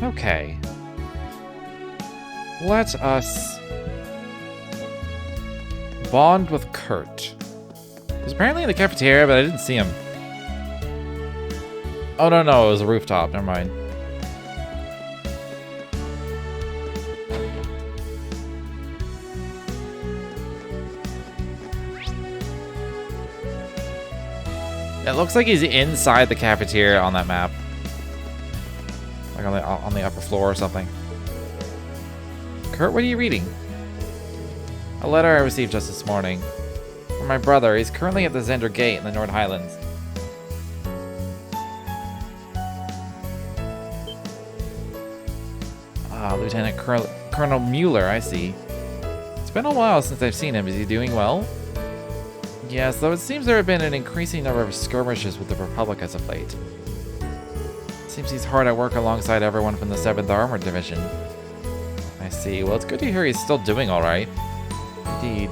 Okay. Let us bond with Kurt. He was apparently in the cafeteria, but I didn't see him. Oh, no, it was a rooftop. Never mind. It looks like he's inside the cafeteria on that map. Like on the upper floor or something. Kurt, what are you reading? A letter I received just this morning. From my brother. He's currently at the Zender Gate in the North Highlands. Ah, Lieutenant Colonel Mueller, I see. It's been a while since I've seen him. Is he doing well? Yes, though it seems there have been an increasing number of skirmishes with the Republic as of late. Seems he's hard at work alongside everyone from the 7th Armored Division. I see. Well, it's good to hear he's still doing alright. Indeed.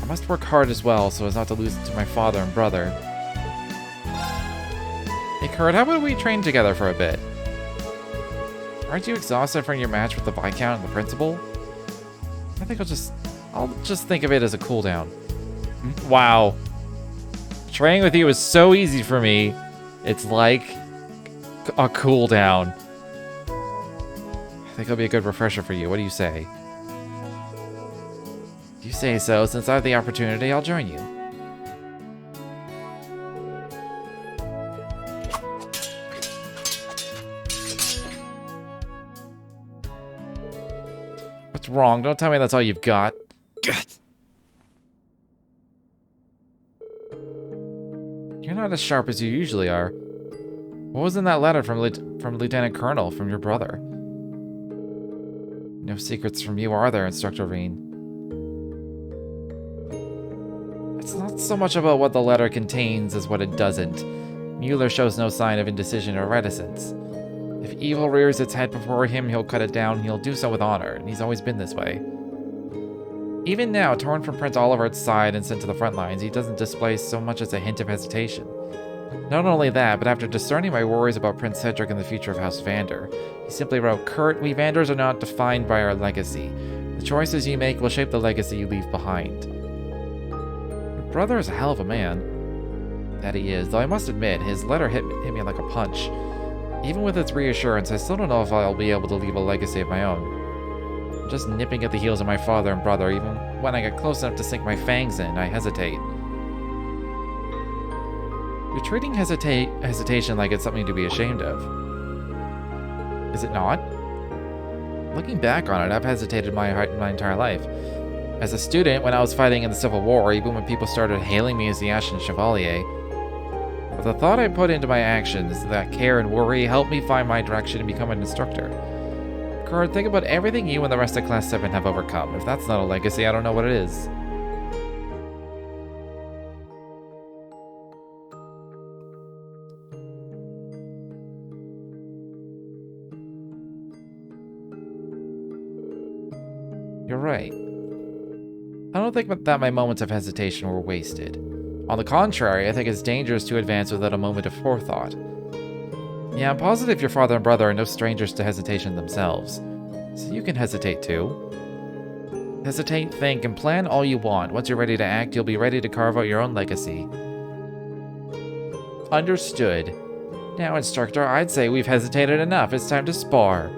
I must work hard as well, so as not to lose it to my father and brother. Hey Kurt, how about we train together for a bit? Aren't you exhausted from your match with the Viscount and the Principal? I think I'll just think of it as a cooldown. Wow. Training with you is so easy for me. It's like a cooldown. I think it'll be a good refresher for you. What do you say? If you say so, since I have the opportunity, I'll join you. What's wrong? Don't tell me that's all you've got. You're not as sharp as you usually are. What was in that letter from Lieutenant Colonel, from your brother? No secrets from you, are there, Instructor Reen? It's not so much about what the letter contains as what it doesn't. Mueller shows no sign of indecision or reticence. If evil rears its head before him, he'll cut it down, and he'll do so with honor, and he's always been this way. Even now, torn from Prince Oliver's side and sent to the front lines, he doesn't display so much as a hint of hesitation. Not only that, but after discerning my worries about Prince Cedric and the future of House Vander, he simply wrote, Kurt, we Vanders are not defined by our legacy. The choices you make will shape the legacy you leave behind. Your brother is a hell of a man. That he is, though I must admit, his letter hit me like a punch. Even with its reassurance, I still don't know if I'll be able to leave a legacy of my own. I'm just nipping at the heels of my father and brother. Even when I get close enough to sink my fangs in, I hesitate. You're treating hesitation like it's something to be ashamed of. Is it not? Looking back on it, I've hesitated my entire life. As a student, when I was fighting in the Civil War, even when people started hailing me as the Ashen Chevalier, but the thought I put into my actions, that care and worry, helped me find my direction and become an instructor. Kurt, think about everything you and the rest of Class 7 have overcome. If that's not a legacy, I don't know what it is. You're right. I don't think that my moments of hesitation were wasted. On the contrary, I think it's dangerous to advance without a moment of forethought. Yeah, I'm positive your father and brother are no strangers to hesitation themselves, so you can hesitate too. Hesitate, think, and plan all you want. Once you're ready to act, you'll be ready to carve out your own legacy. Understood. Now, Instructor, I'd say we've hesitated enough. It's time to spar.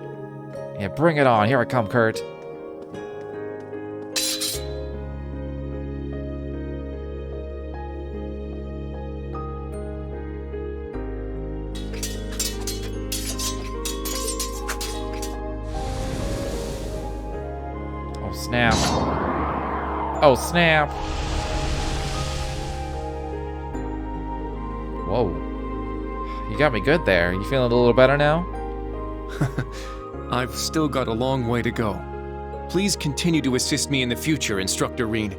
Yeah, bring it on. Here I come, Kurt. Snap. Oh, snap. Whoa. You got me good there. You feeling a little better now? I've still got a long way to go. Please continue to assist me in the future, Instructor Reen.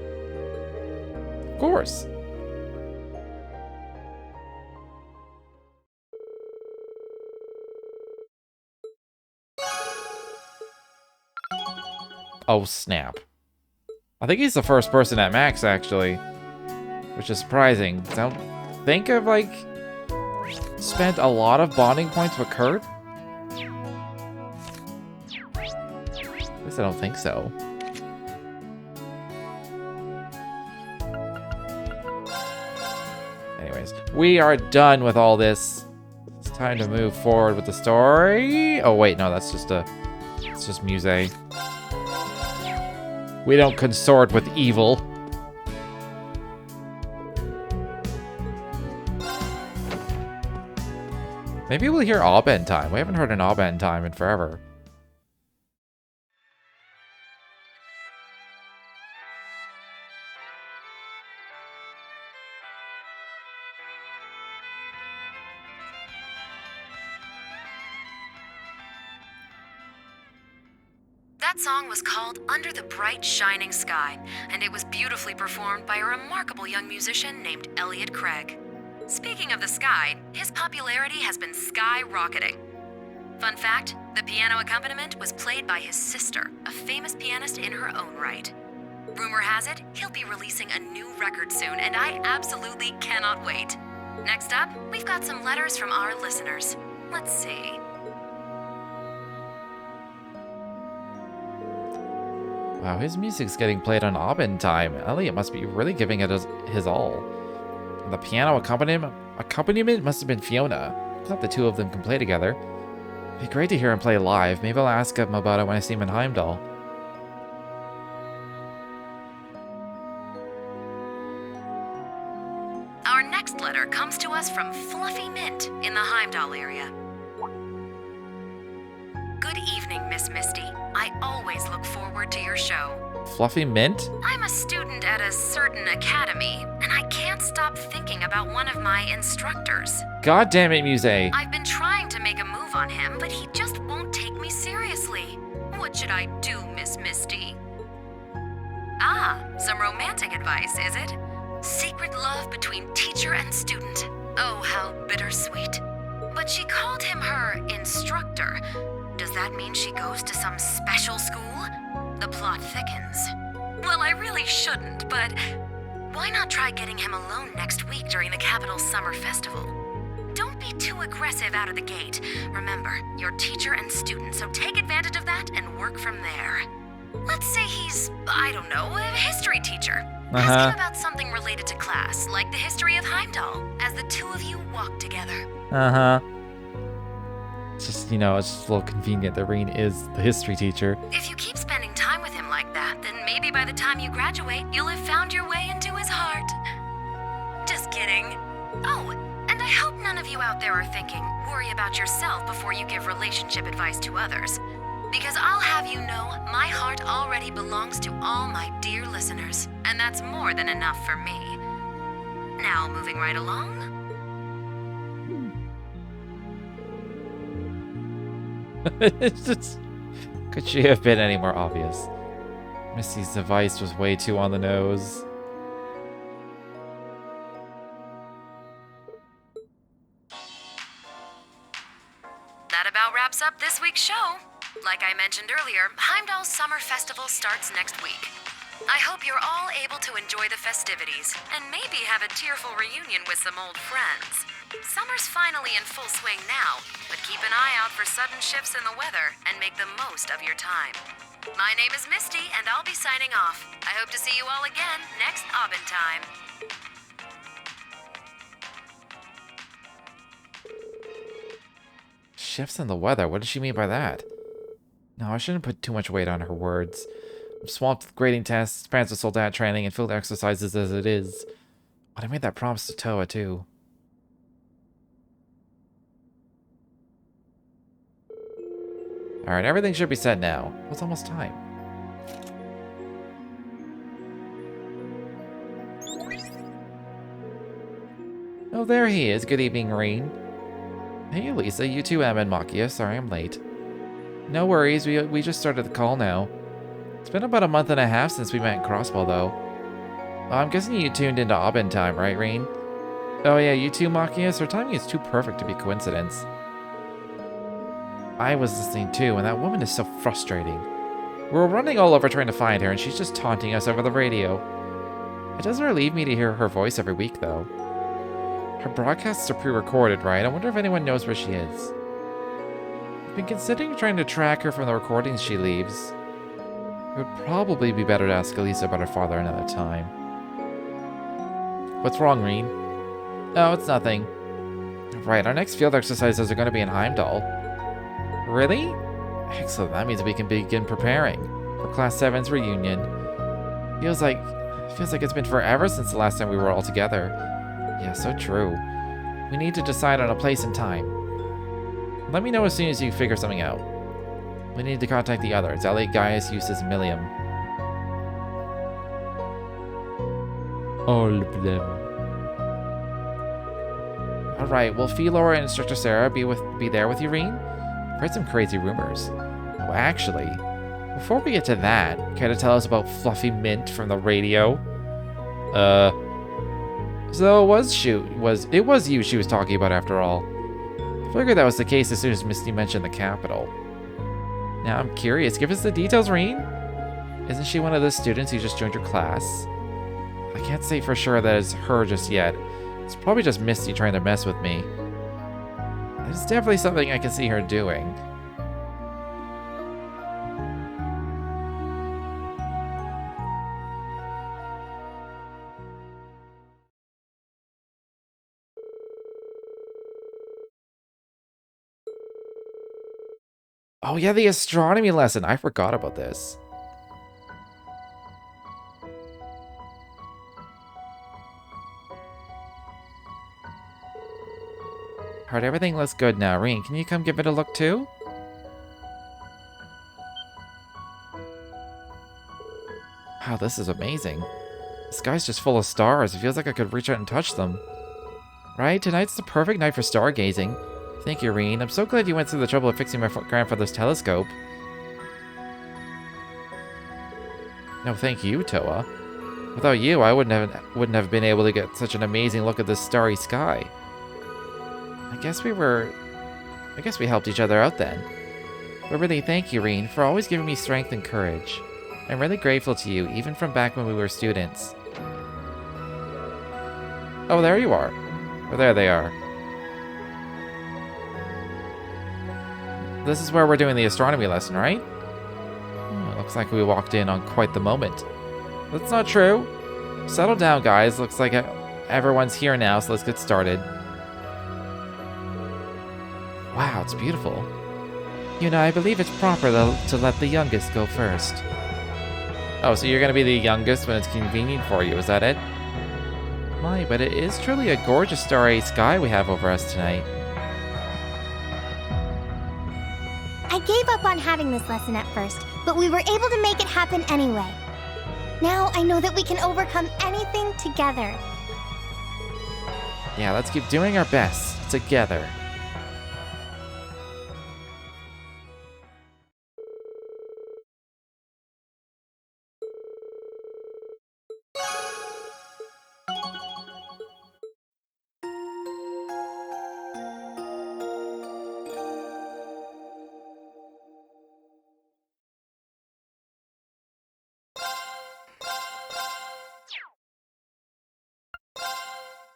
Of course. Oh, snap. I think he's the first person at max, actually. Which is surprising. I don't think I've, like, spent a lot of bonding points with Kurt. guess I don't think so. Anyways, we are done with all this. It's time to move forward with the story. Oh wait, no, it's just Muse. We don't consort with evil. Maybe we'll hear Aubin time. We haven't heard an Aubin time in forever. That song was called Under the Bright Shining Sky, and it was beautifully performed by a remarkable young musician named Elliot Craig. Speaking of the sky, his popularity has been skyrocketing. Fun fact, the piano accompaniment was played by his sister, a famous pianist in her own right. Rumor has it, he'll be releasing a new record soon, and I absolutely cannot wait. Next up, we've got some letters from our listeners. Let's see. Wow, his music's getting played on Aubin time. Elliot must be really giving it his all. The piano accompaniment must have been Fiona. I thought the two of them can play together. It'd be great to hear him play live. Maybe I'll ask him about it when I see him in Heimdall. Our next letter comes to us from Fluffy Mint in the Heimdall area. Good evening, Miss Misty. I always look forward to your show. Fluffy Mint? I'm a student at a certain academy, and I can't stop thinking about one of my instructors. God damn it, Muse. I've been trying to make a move on him, but he just won't take me seriously. What should I do, Miss Misty? Ah, some romantic advice, is it? Secret love between teacher and student. Oh, how bittersweet. But she called him her instructor. Does that mean she goes to some special school? The plot thickens. Well, I really shouldn't, but why not try getting him alone next week during the Capital Summer Festival? Don't be too aggressive out of the gate. Remember, you're teacher and student, so take advantage of that and work from there. Let's say he's, I don't know, a history teacher. Ask him about something related to class, like the history of Heimdall, as the two of you walk together. It's just, it's just a little convenient that Reen is the history teacher. If you keep spending time with him like that, then maybe by the time you graduate, you'll have found your way into his heart. Just kidding. Oh, and I hope none of you out there are thinking, worry about yourself before you give relationship advice to others. Because I'll have you know, my heart already belongs to all my dear listeners, and that's more than enough for me. Now, moving right along. It's just, could she have been any more obvious? Misty's device was way too on the nose. That about wraps up this week's show. Like I mentioned earlier, Heimdall's Summer Festival starts next week. I hope you're all able to enjoy the festivities, and maybe have a tearful reunion with some old friends. Summer's finally in full swing now, but keep an eye out for sudden shifts in the weather and make the most of your time. My name is Misty, and I'll be signing off. I hope to see you all again next Aubin time. Shifts in the weather? What does she mean by that? No, I shouldn't put too much weight on her words. I'm swamped with grading tests, Panzer Soldat training, and field exercises as it is. But I made that promise to Toa, too. Alright, everything should be set now. It's almost time. Oh, there he is. Good evening, Reen. Hey, Lisa. You too, Em and Makia. Sorry I'm late. No worries. We just started the call now. It's been about a month and a half since we met in Crossbow, though. I'm guessing you tuned into Aubin time, right, Reen? Oh yeah, you too, Machias? Her timing is too perfect to be coincidence. I was listening too, and that woman is so frustrating. We're running all over trying to find her, and she's just taunting us over the radio. It doesn't relieve me to hear her voice every week, though. Her broadcasts are pre-recorded, right? I wonder if anyone knows where she is. I've been considering trying to track her from the recordings she leaves. It would probably be better to ask Elisa about her father another time. What's wrong, Reen? Oh, it's nothing. Right, our next field exercises are going to be in Heimdall. Really? Excellent, that means we can begin preparing for Class 7's reunion. Feels like it's been forever since the last time we were all together. Yeah, so true. We need to decide on a place and time. Let me know as soon as you figure something out. We need to contact the others, Elliot, Gaius, Eustace, and Milliam. All of them. Alright, will Felor and Instructor Sarah be there with you, Reen? I've heard some crazy rumors. Oh, actually, before we get to that, care to tell us about Fluffy Mint from the radio? So it was you she was talking about after all. I figured that was the case as soon as Misty mentioned the capital. Now I'm curious, give us the details, Reen? Isn't she one of the students who just joined your class? I can't say for sure that it's her just yet. It's probably just Misty trying to mess with me. It's definitely something I can see her doing. Oh yeah, the astronomy lesson. I forgot about this. Alright, everything looks good now. Reen, can you come give it a look too? Wow, this is amazing. The sky's just full of stars. It feels like I could reach out and touch them. Right? Tonight's the perfect night for stargazing. Thank you, Reen. I'm so glad you went through the trouble of fixing my grandfather's telescope. No, thank you, Toa. Without you, I wouldn't have been able to get such an amazing look at this starry sky. I guess we helped each other out then. But really, thank you, Reen, for always giving me strength and courage. I'm really grateful to you, even from back when we were students. Oh, there you are. Oh, there they are. This is where we're doing the astronomy lesson, right? Looks like we walked in on quite the moment. That's not true. Settle down, guys. Looks like everyone's here now, so let's get started. Wow, it's beautiful. You know, I believe it's proper to let the youngest go first. Oh, so you're gonna be the youngest when it's convenient for you, is that it? My, but it is truly a gorgeous starry sky we have over us tonight. I gave up on having this lesson at first, but we were able to make it happen anyway. Now I know that we can overcome anything together. Yeah, let's keep doing our best together.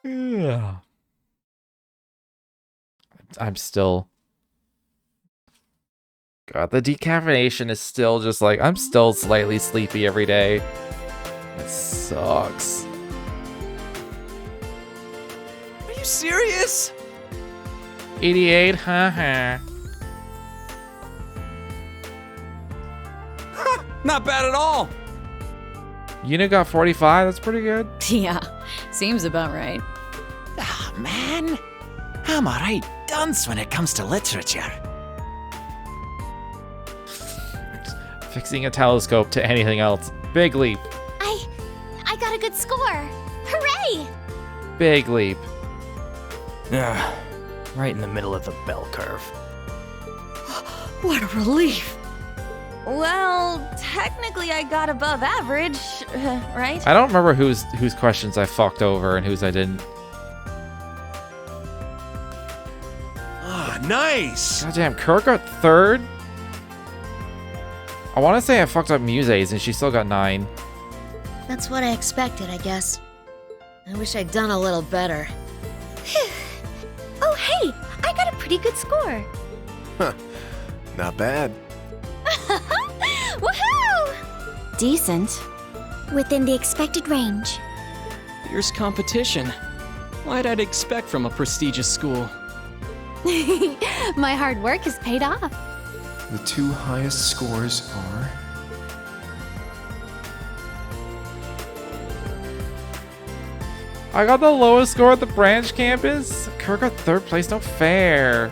Yeah. I'm still... God, the decaffeination is still just like... I'm still slightly sleepy every day. It sucks. Are you serious? 88, haha. Not bad at all. Una got 45, that's pretty good. Yeah, seems about right. Ah, man. I'm a right dunce when it comes to literature. Fixing a telescope to anything else. Big leap. I got a good score. Hooray! Big leap. Ah, right in the middle of the bell curve. What a relief. Well, technically I got above average, right? I don't remember whose questions I fucked over and whose I didn't. Ah, nice. Goddamn, Kirk got 3rd? I want to say I fucked up Muses and she still got 9. That's what I expected, I guess. I wish I'd done a little better. Oh, hey! I got a pretty good score. Huh. Not bad. Woohoo! decent. Within the expected range. Fierce competition. What'd I expect from a prestigious school? My hard work has paid off. The two highest scores are... I got the lowest score at the branch campus? Kirk got 3rd place, no fair.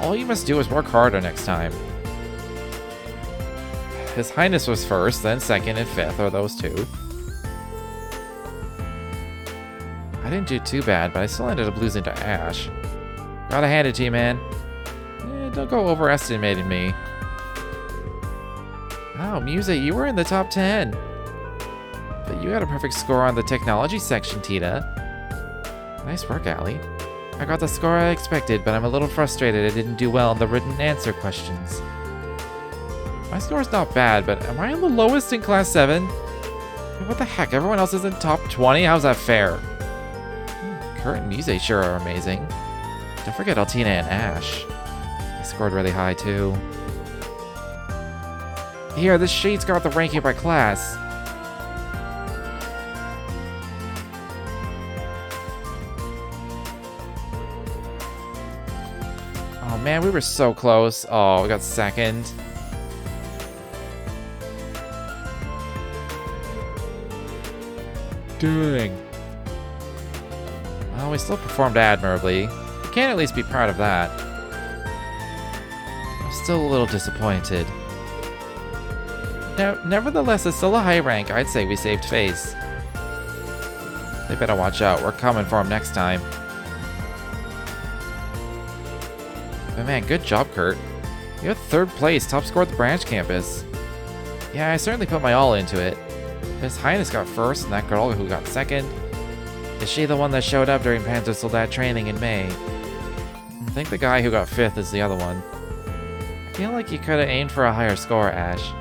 All you must do is work harder next time. His Highness was 1st, then 2nd and 5th, or those two. I didn't do too bad, but I still ended up losing to Ash. Gotta hand it to you, man. Don't go overestimating me. Oh, Muse, you were in the top 10. But you had a perfect score on the technology section, Tita. Nice work, Allie. I got the score I expected, but I'm a little frustrated I didn't do well in the written answer questions. My score's not bad, but am I on the lowest in Class 7? What the heck, everyone else is in top 20? How's that fair? Kurt and Muse sure are amazing. Don't forget Altina and Ash. They scored really high, too. Here, this sheet's got the ranking by class. Oh man, we were so close. Oh, we got 2nd. Dang. Well, we still performed admirably. We can't at least be proud of that. I'm still a little disappointed. No, nevertheless, it's still a high rank. I'd say we saved face. They better watch out. We're coming for them next time. But man, good job, Kurt. You had 3rd place, top score at the branch campus. Yeah, I certainly put my all into it. His Highness got 1st, and that girl who got 2nd. Is she the one that showed up during Panzer Soldat training in May? I think the guy who got 5th is the other one. I feel like you could have aimed for a higher score, Ash.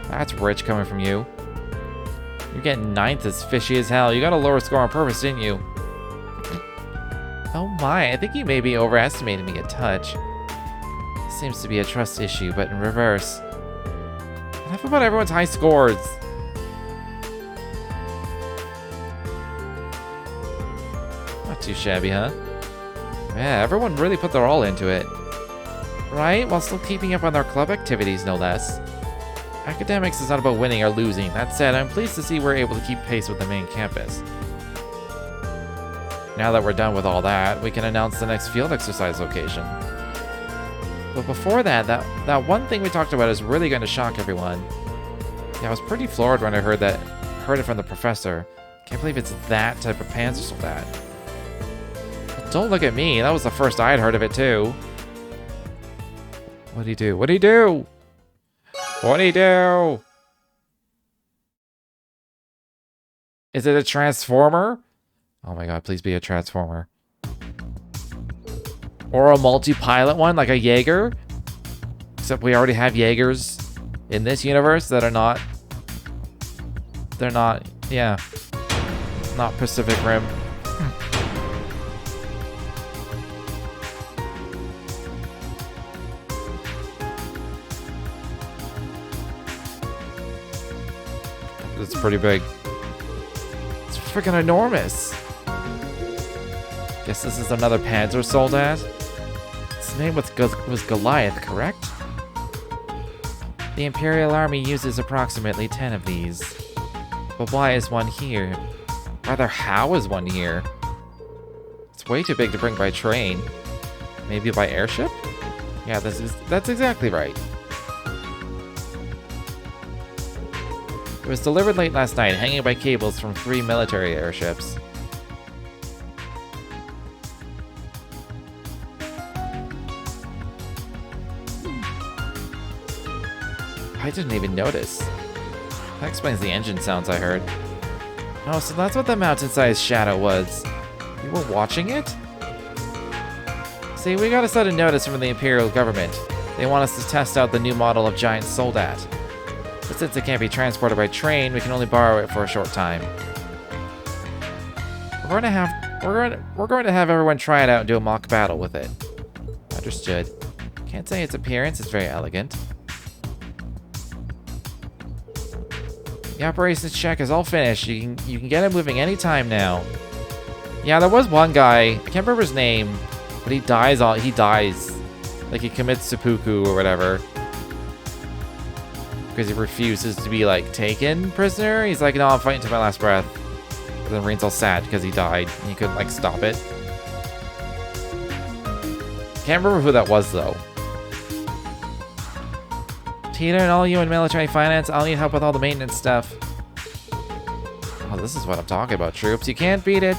That's rich coming from you. You're getting 9th is fishy as hell. You got a lower score on purpose, didn't you? Oh my, I think you may be overestimating me a touch. Seems to be a trust issue, but in reverse. Enough about everyone's high scores. Not too shabby, huh? Yeah, everyone really put their all into it. Right? While still keeping up on their club activities, no less. Academics is not about winning or losing. That said, I'm pleased to see we're able to keep pace with the main campus. Now that we're done with all that, we can announce the next field exercise location. But before that, that one thing we talked about is really going to shock everyone. Yeah, I was pretty floored when I heard it from the professor. Can't believe it's that type of Panzer Soldat. But don't look at me, that was the first I'd heard of it too. What'd he do? What'd he do? What'd he do? Is it a transformer? Oh my god, please be a transformer. Or a multi-pilot one, like a Jaeger? Except we already have Jaegers in this universe that are not... They're not... Yeah. Not Pacific Rim. It's pretty big. It's freaking enormous. Guess this is another Panzer Soldat. Its name was Goliath, correct? The Imperial Army uses approximately 10 of these. But why is one here? Rather, how is one here? It's way too big to bring by train. Maybe by airship? Yeah, that's exactly right. It was delivered late last night, hanging by cables from 3 military airships. I didn't even notice. That explains the engine sounds I heard. Oh, so that's what the mountain-sized shadow was. You were watching it? See, we got a sudden notice from the Imperial government. They want us to test out the new model of giant Soldat. But since it can't be transported by train, we can only borrow it for a short time. We're going to have everyone try it out and do a mock battle with it. Understood. Can't say its appearance is very elegant. The operations check is all finished. You can get him moving anytime now. Yeah, there was one guy, I can't remember his name, but he dies. Like he commits seppuku or whatever. Because he refuses to be like taken prisoner. He's like, no, I'm fighting to my last breath. But then Rain's all sad because he died and he couldn't like stop it. Can't remember who that was though. Tina and all you in military finance, I'll need help with all the maintenance stuff. Oh, this is what I'm talking about, troops. You can't beat it.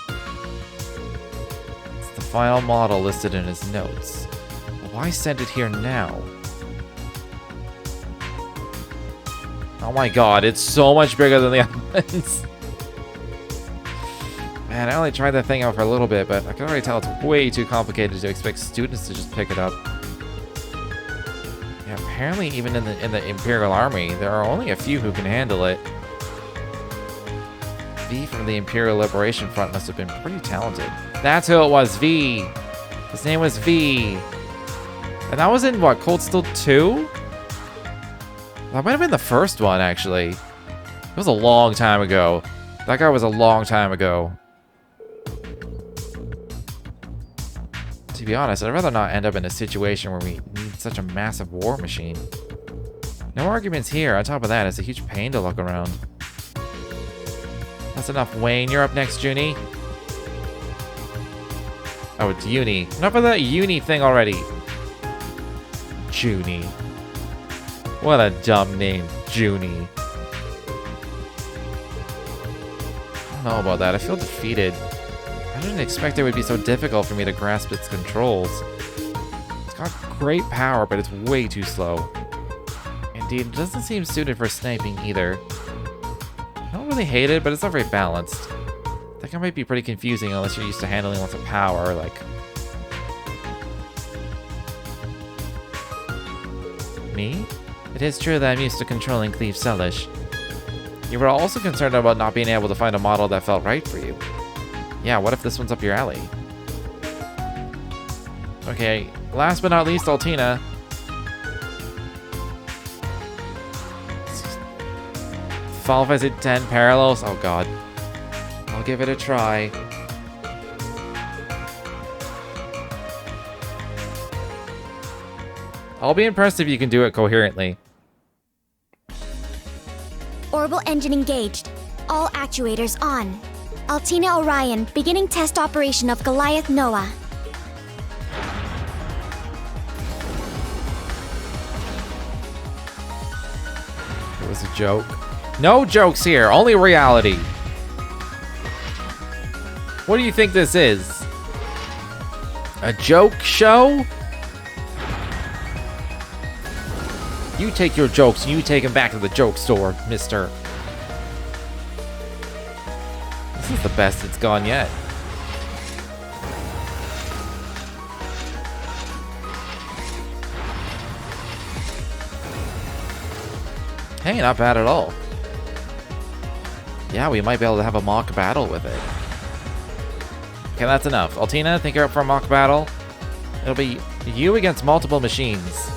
It's the final model listed in his notes. Why send it here now? Oh my god, it's so much bigger than the other ones. Man, I only tried that thing out for a little bit, but I can already tell it's way too complicated to expect students to just pick it up. Yeah, apparently even in the Imperial Army, there are only a few who can handle it. V from the Imperial Liberation Front must have been pretty talented. That's who it was, V. His name was V. And that was in, what, Cold Steel 2? That might have been the first one, actually. It was a long time ago. That guy was a long time ago. To be honest, I'd rather not end up in a situation where we need such a massive war machine. No arguments here. On top of that, it's a huge pain to look around. That's enough, Wayne. You're up next, Junie. Oh, it's Uni. Enough of that Uni thing already. Junie. What a dumb name, Junie. I don't know about that. I feel defeated. I didn't expect it would be so difficult for me to grasp its controls. It's got great power, but it's way too slow. Indeed, it doesn't seem suited for sniping either. I don't really hate it, but it's not very balanced. I think it might be pretty confusing unless you're used to handling lots of power, like... Me? It is true that I'm used to controlling Cleve Selish. You were also concerned about not being able to find a model that felt right for you. Yeah, what if this one's up your alley? Okay, last but not least, Altina. Final Fantasy X Parallels? Oh god. I'll give it a try. I'll be impressed if you can do it coherently. Orbital engine engaged. All actuators on. Altina Orion, beginning test operation of Goliath Noah. It was a joke. No jokes here, only reality. What do you think this is? A joke show? You take your jokes and you take them back to the joke store, mister. This is the best it's gone yet. Hey, not bad at all. Yeah, we might be able to have a mock battle with it. Okay, that's enough. Altina, think you're up for a mock battle? It'll be you against multiple machines.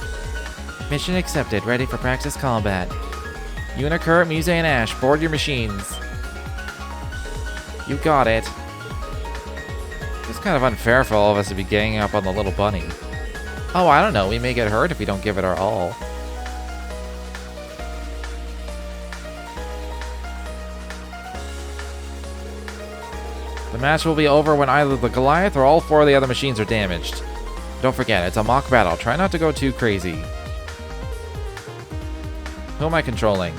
Mission accepted. Ready for practice combat. Unicurt, Muse, and Ash, board your machines. You got it. It's kind of unfair for all of us to be ganging up on the little bunny. Oh, I don't know. We may get hurt if we don't give it our all. The match will be over when either the Goliath or all four of the other machines are damaged. Don't forget, it's a mock battle. Try not to go too crazy. Who am I controlling?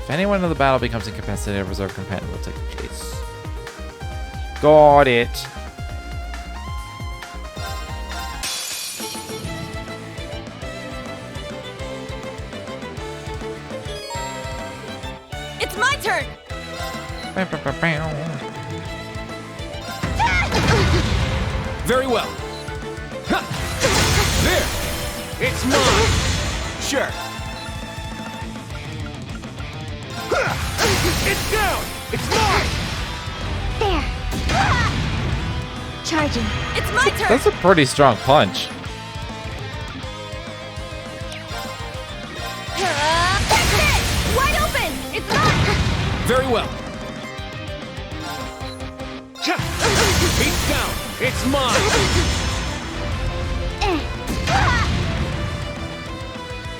If anyone in the battle becomes incapacitated, reserve companion will take the chase. Got it. It's my turn! Very well. Ha! There! It's mine! Sure. Ha! It's down! It's mine! Charging. It's my turn! That's a pretty strong punch. That's it! Wide open! It's mine! Very well. He's down. It's mine.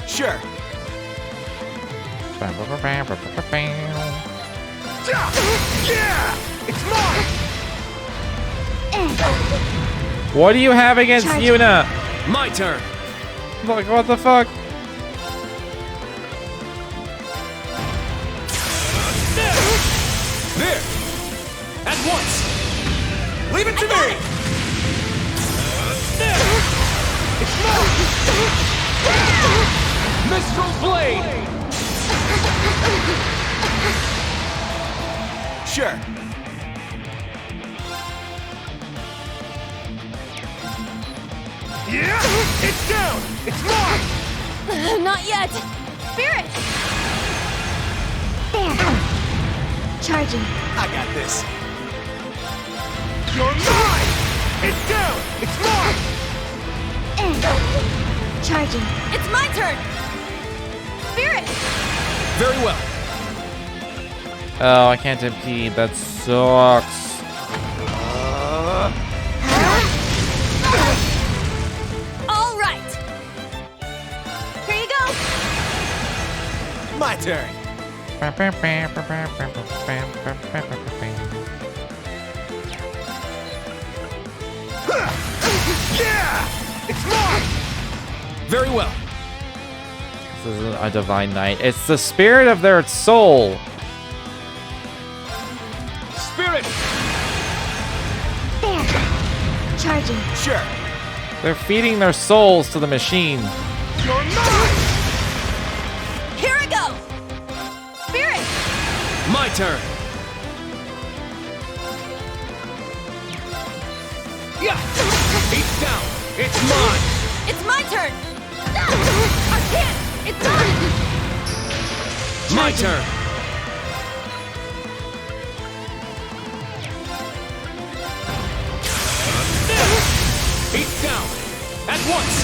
Sure. Yeah! It's mine! What do you have against Yuna? My turn. Like, what the fuck? There! At once! Leave it to me! It's mine! Mistral Blade! Sure. Yeah! It's down! It's mine! Not yet! Spirit! There. Charging. I got this. You're mine! It's down! It's mine! Charging. It's my turn! Spirit! Very well. Oh, I can't impede. That sucks. All right! Here you go! My turn. Yeah! It's mine! Very well. This isn't a divine knight. It's the spirit of their soul. Spirit! There. Charging. Sure. They're feeding their souls to the machine. You're mine! Here I go! Spirit! My turn. Yeah! He's down. It's mine. It's my turn! I can't! It's mine! My turn. He's down. At once.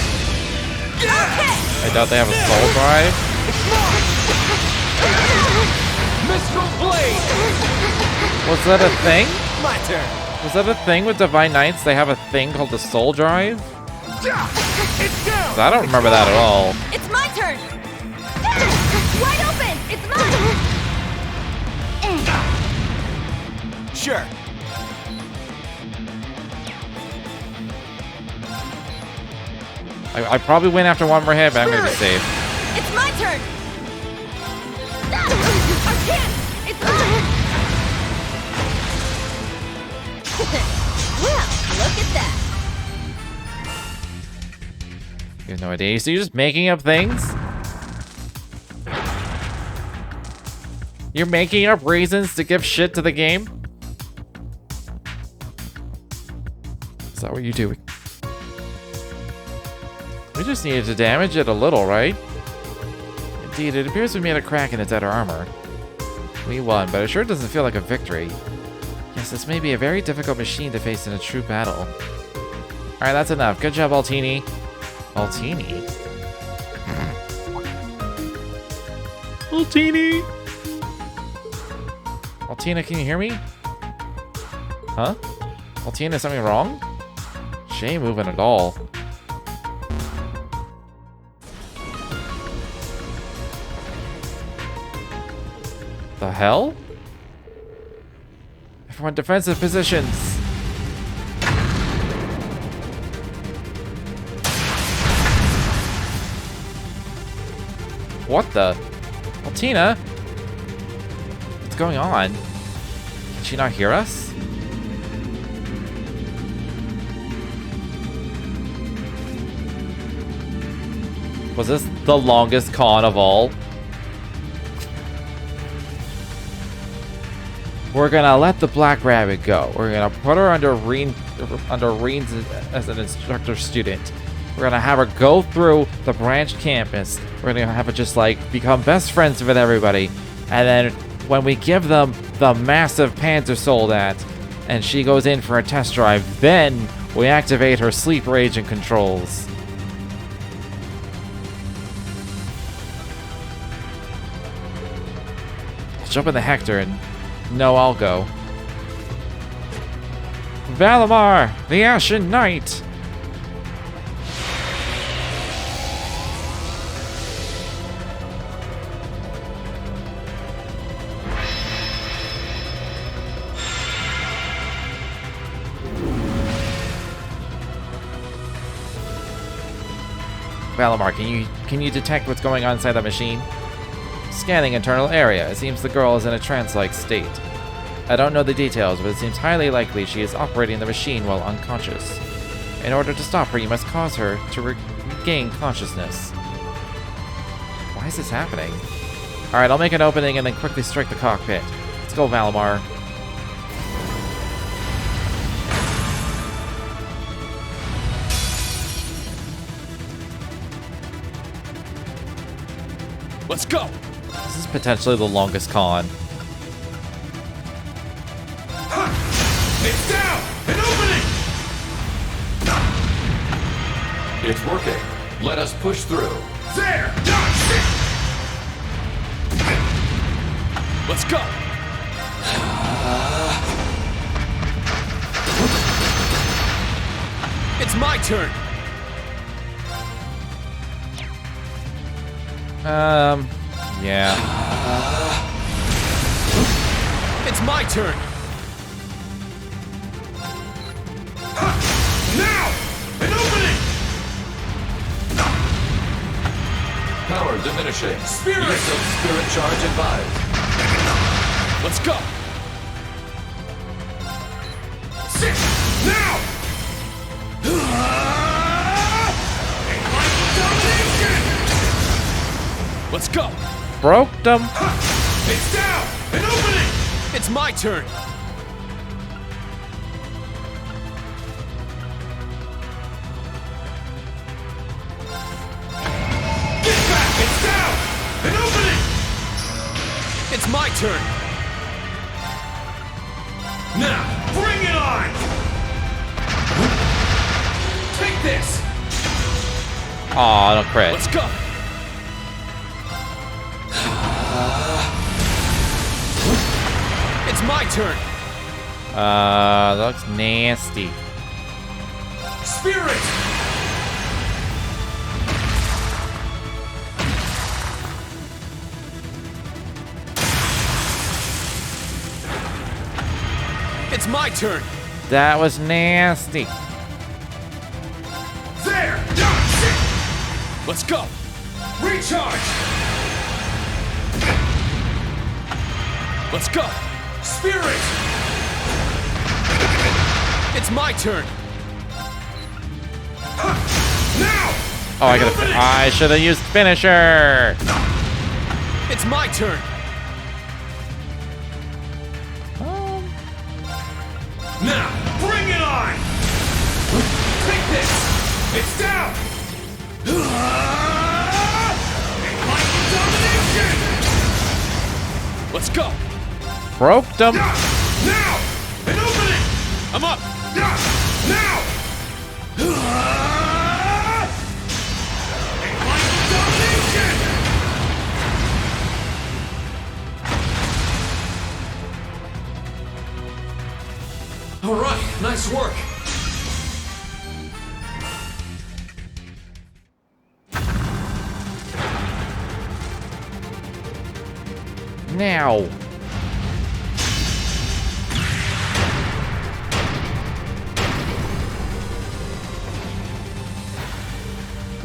I doubt they have a soul drive. Mistral Blade. Was that a thing? My turn. Was that a thing with divine knights? They have a thing called the soul drive? It's down. I don't remember that at all. It's my turn! Wide open! It's mine! Sure. I probably win after one more hit, but I'm gonna be safe. It's my turn! I can't! It's mine! Well, look at that! You have no idea. So you're just making up things? You're making up reasons to give shit to the game? Is that what you're doing? We just needed to damage it a little, right? Indeed, it appears we made a crack in its outer armor. We won, but it sure doesn't feel like a victory. Yes, this may be a very difficult machine to face in a true battle. Alright, that's enough. Good job, Altini. Altini? Altini! Altina, can you hear me? Huh? Altina, is something wrong? She ain't moving at all. The hell? Everyone, defensive positions. What the? Altina? What's going on? Can she not hear us? Was this the longest con of all? We're gonna let the Black Rabbit go. We're gonna put her under Reen as an instructor student. We're gonna have her go through the branch campus. We're gonna have her just like become best friends with everybody. And then when we give them the massive Panzer Soldat, and she goes in for a test drive. Then we activate her sleeper agent controls. Jump in the Hector and no, I'll go. Valimar, the Ashen Knight! Valimar, can you detect what's going on inside that machine? Scanning internal area. It seems the girl is in a trance-like state. I don't know the details, but it seems highly likely she is operating the machine while unconscious. In order to stop her, you must cause her to regain consciousness. Why is this happening? Alright, I'll make an opening and then quickly strike the cockpit. Let's go, Valimar. Let's go! This is potentially the longest con. It's down! An opening! It's working. Let us push through. There! Dodge it! Let's go! It's my turn! Yeah. It's my turn! Now! An opening! Power diminishing. Spirit! Use of spirit charge advised. Let's go! Sit! Now! Domination! Let's go! Broke them. It's down! An opening! It's my turn! Get back! It's down! An opening! It's my turn! Now, bring it on! Take this! Aw, no crit. Let's go! It's my turn! That looks nasty. Spirit! It's my turn! That was nasty. There! Dodge it! Let's go! Recharge! Let's go! Spirit! It's my turn! Now! Oh, I An gotta. opening! I should have used finisher. It's my turn! Now, bring it on! Take this! It's down! Domination! Let's go! Broke them. Now! An opening! I'm up! Now! Domination! All right, nice work. Now.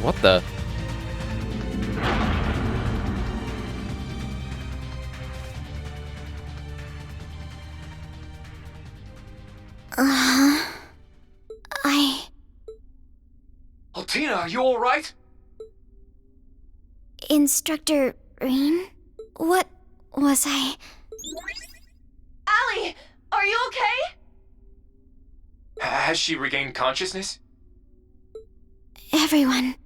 What the? Altina, are you all right? Instructor Rain? What was I? Allie, are you okay? Has she regained consciousness? Everyone.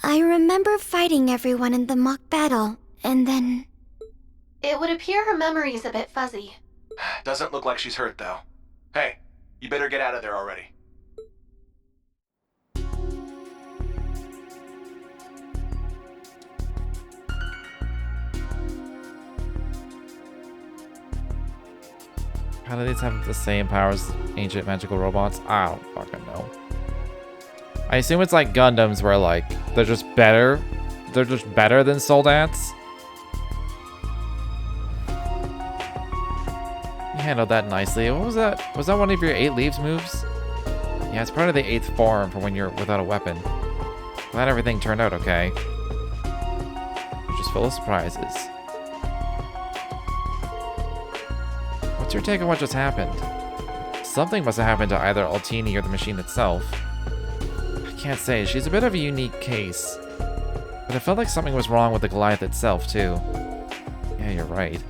I remember fighting everyone in the mock battle, and then... It would appear her memory is a bit fuzzy. Doesn't look like she's hurt, though. Hey, you better get out of there already. How do these have the same powers as ancient magical robots? I don't fucking know. I assume it's like Gundams where like they're just better. They're just better than Soldats. You handled that nicely. What was that? Was that one of your 8 leaves moves? Yeah, it's part of the 8th form for when you're without a weapon. Glad everything turned out okay. You're just full of surprises. What's your take on what just happened? Something must have happened to either Altini or the machine itself. I can't say. She's a bit of a unique case. But I felt like something was wrong with the Goliath itself, too. Yeah, you're right.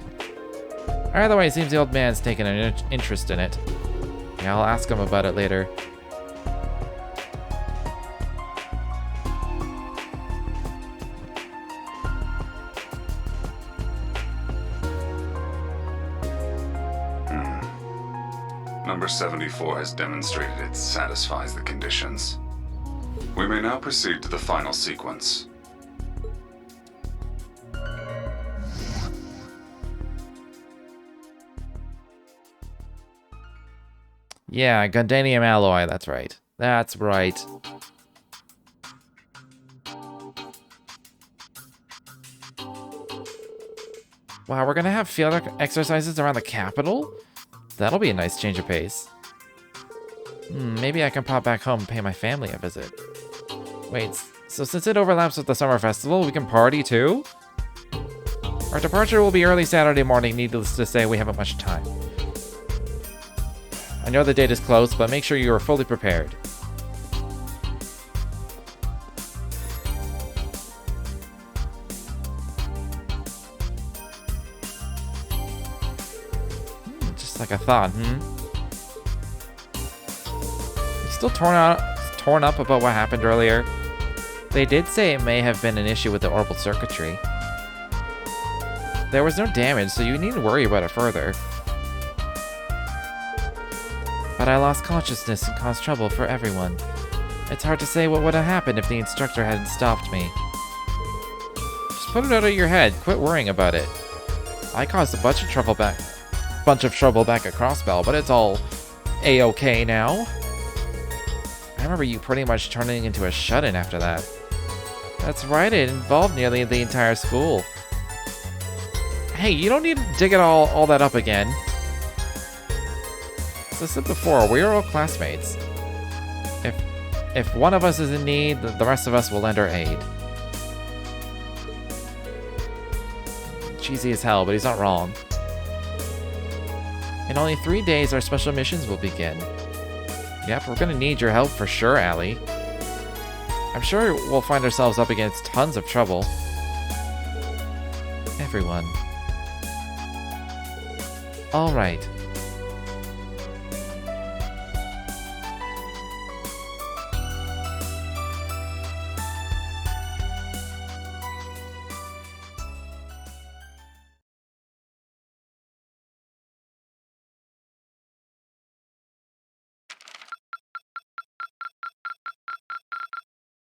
Either way, it seems the old man's taken an interest in it. Yeah, I'll ask him about it later. Number 74 has demonstrated it satisfies the conditions. We may now proceed to the final sequence. Yeah, Gundanium alloy, that's right. That's right. Wow, we're gonna have field exercises around the capital? That'll be a nice change of pace. Maybe I can pop back home and pay my family a visit. Wait, so since it overlaps with the summer festival, we can party too? Our departure will be early Saturday morning, needless to say we haven't much time. I know the date is close, but make sure you are fully prepared. Just like I thought, You still torn up about what happened earlier? They did say it may have been an issue with the orbital circuitry. There was no damage, so you needn't worry about it further. But I lost consciousness and caused trouble for everyone. It's hard to say what would have happened if the instructor hadn't stopped me. Just put it out of your head. Quit worrying about it. I caused a bunch of trouble back at Crossbell, but it's all a-okay now. I remember you pretty much turning into a shut-in after that. That's right, it involved nearly the entire school. Hey, you don't need to dig it all that up again. As I said before, we are all classmates. If one of us is in need, the rest of us will lend our aid. Cheesy as hell, but he's not wrong. In only 3 days, our special missions will begin. Yep, we're gonna need your help for sure, Allie. I'm sure we'll find ourselves up against tons of trouble. Everyone. All right.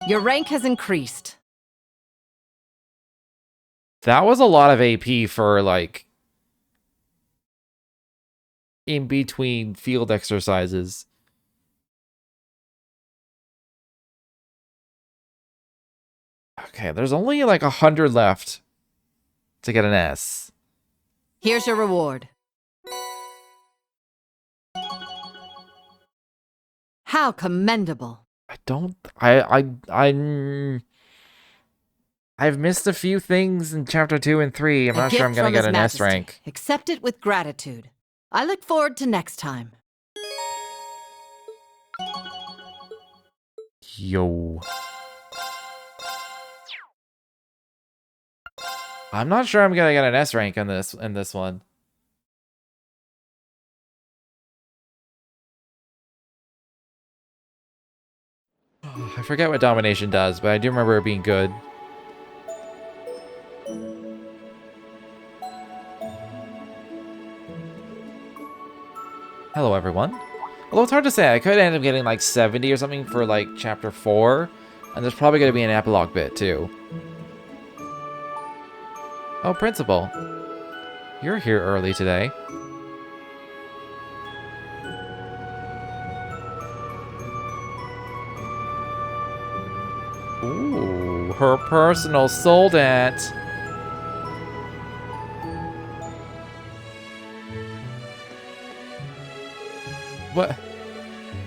Your rank has increased. That was a lot of AP for, like, in between field exercises. Okay, there's only like 100 left to get an S. Here's your reward. How commendable. I've missed a few things in chapter 2 and 3. I'm not sure I'm gonna get an S rank. Accept it with gratitude. I look forward to next time. Yo. I'm not sure I'm gonna get an S rank in this one. I forget what domination does, but I do remember it being good. Hello, everyone. Although it's hard to say, I could end up getting like 70 or something for like chapter 4. And there's probably going to be an epilogue bit too. Oh, Principal. You're here early today. Ooh, her personal soldat. What?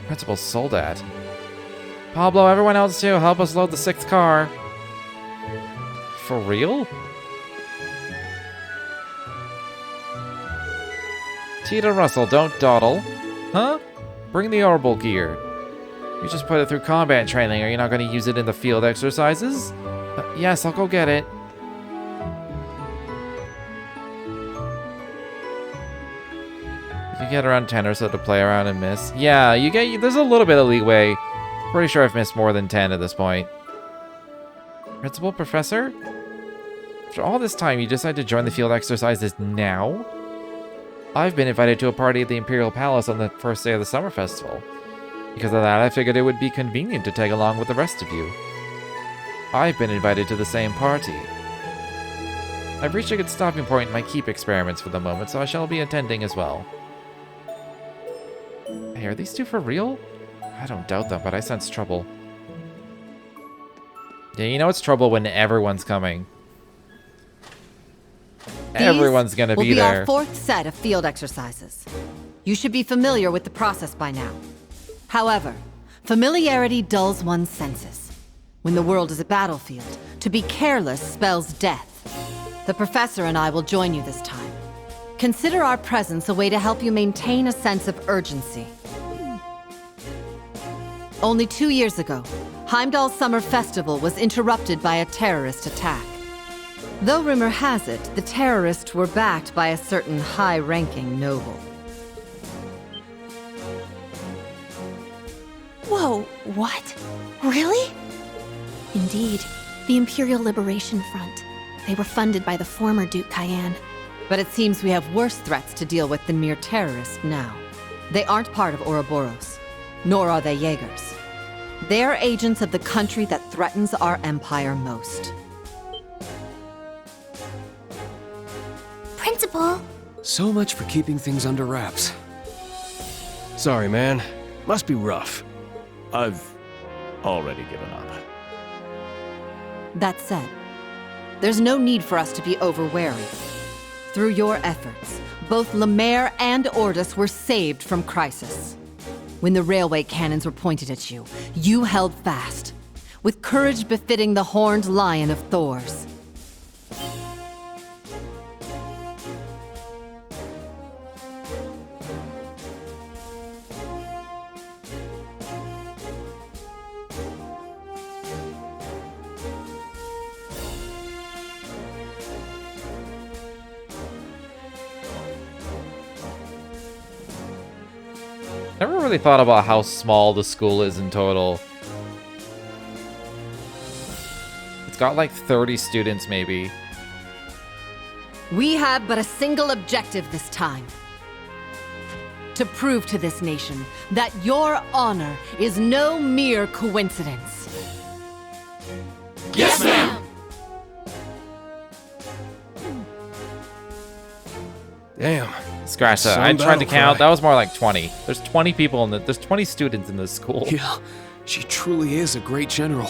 Principal soldat? Pablo, everyone else too, help us load the 6th car. For real? Tita Russell, don't dawdle. Huh? Bring the orbital gear. You just put it through combat training. Are you not going to use it in the field exercises? Yes, I'll go get it. You can get around 10 or so to play around and miss. Yeah, there's a little bit of leeway. Pretty sure I've missed more than 10 at this point. Principal, Professor? After all this time, you decide to join the field exercises now? I've been invited to a party at the Imperial Palace on the first day of the summer festival. Because of that, I figured it would be convenient to tag along with the rest of you. I've been invited to the same party. I've reached a good stopping point in my keep experiments for the moment, so I shall be attending as well. Hey, are these two for real? I don't doubt them, but I sense trouble. Yeah, you know it's trouble when everyone's coming. Everyone's gonna be there. Will be our 4th set of field exercises. You should be familiar with the process by now. However, familiarity dulls one's senses. When the world is a battlefield, to be careless spells death. The Professor and I will join you this time. Consider our presence a way to help you maintain a sense of urgency. Only 2 years ago, Heimdall's Summer Festival was interrupted by a terrorist attack. Though rumor has it, the terrorists were backed by a certain high-ranking noble. Whoa, what? Really? Indeed, the Imperial Liberation Front. They were funded by the former Duke Cayenne. But it seems we have worse threats to deal with than mere terrorists now. They aren't part of Ouroboros, nor are they Jaegers. They're agents of the country that threatens our empire most. Principal! So much for keeping things under wraps. Sorry, man. Must be rough. I've already given up. That said, there's no need for us to be over-wary. Through your efforts, both Lemaire and Ordis were saved from crisis. When the railway cannons were pointed at you, you held fast, with courage befitting the horned lion of Thors. Never really thought about how small the school is in total. It's got like 30 students, maybe. We have but a single objective this time. To prove to this nation that your honor is no mere coincidence. Yes, ma'am! Damn. Scratch that. Some I tried to battle count. cry. That was more like 20. There's 20 people in the. There's 20 students in this school. Yeah, she truly is a great general.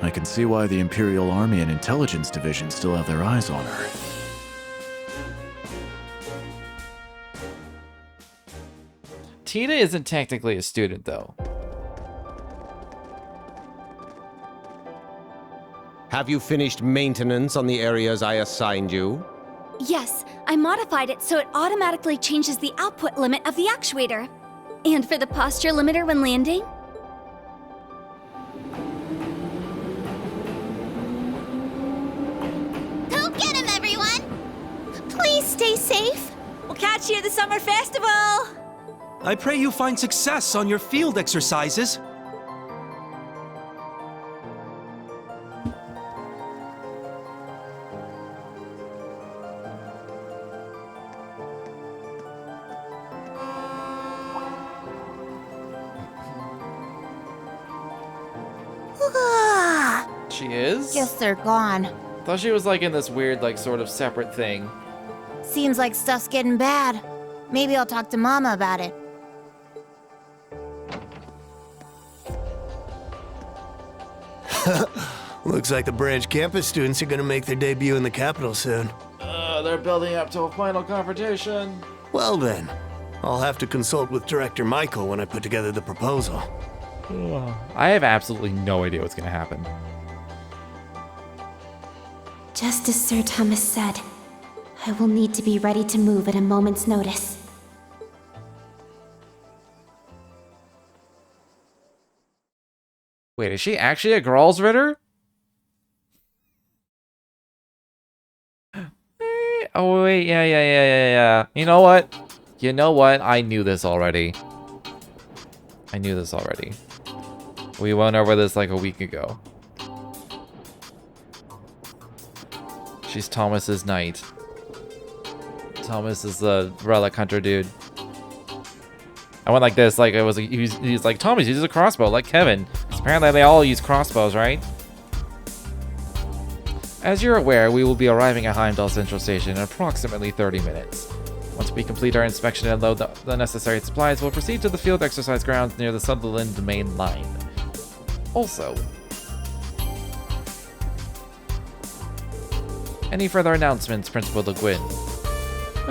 I can see why the Imperial Army and Intelligence Division still have their eyes on her. Tina isn't technically a student, though. Have you finished maintenance on the areas I assigned you? Yes, I modified it so it automatically changes the output limit of the actuator. And for the posture limiter when landing? Go get him, everyone! Please stay safe. We'll catch you at the summer festival! I pray you find success on your field exercises. She is? Guess they're gone. Thought she was like in this weird, like, sort of separate thing. Seems like stuff's getting bad. Maybe I'll talk to Mama about it. Looks like the branch campus students are gonna make their debut in the capital soon. They're building up to a final confrontation. Well then, I'll have to consult with Director Michael when I put together the proposal. I have absolutely no idea what's gonna happen. Just as Sir Thomas said, I will need to be ready to move at a moment's notice. Wait, is she actually a Gralsritter? Oh, wait, yeah. You know what? I knew this already. We went over this like a week ago. She's Thomas's knight. Thomas is the relic hunter dude. I went like this, like he's like, Thomas uses a crossbow, like Kevin. 'Cause apparently they all use crossbows, right? As you're aware, we will be arriving at Heimdall Central Station in approximately 30 minutes. Once we complete our inspection and load the necessary supplies, we'll proceed to the field exercise grounds near the Sutherland main line. Also, any further announcements, Principal Le Guin?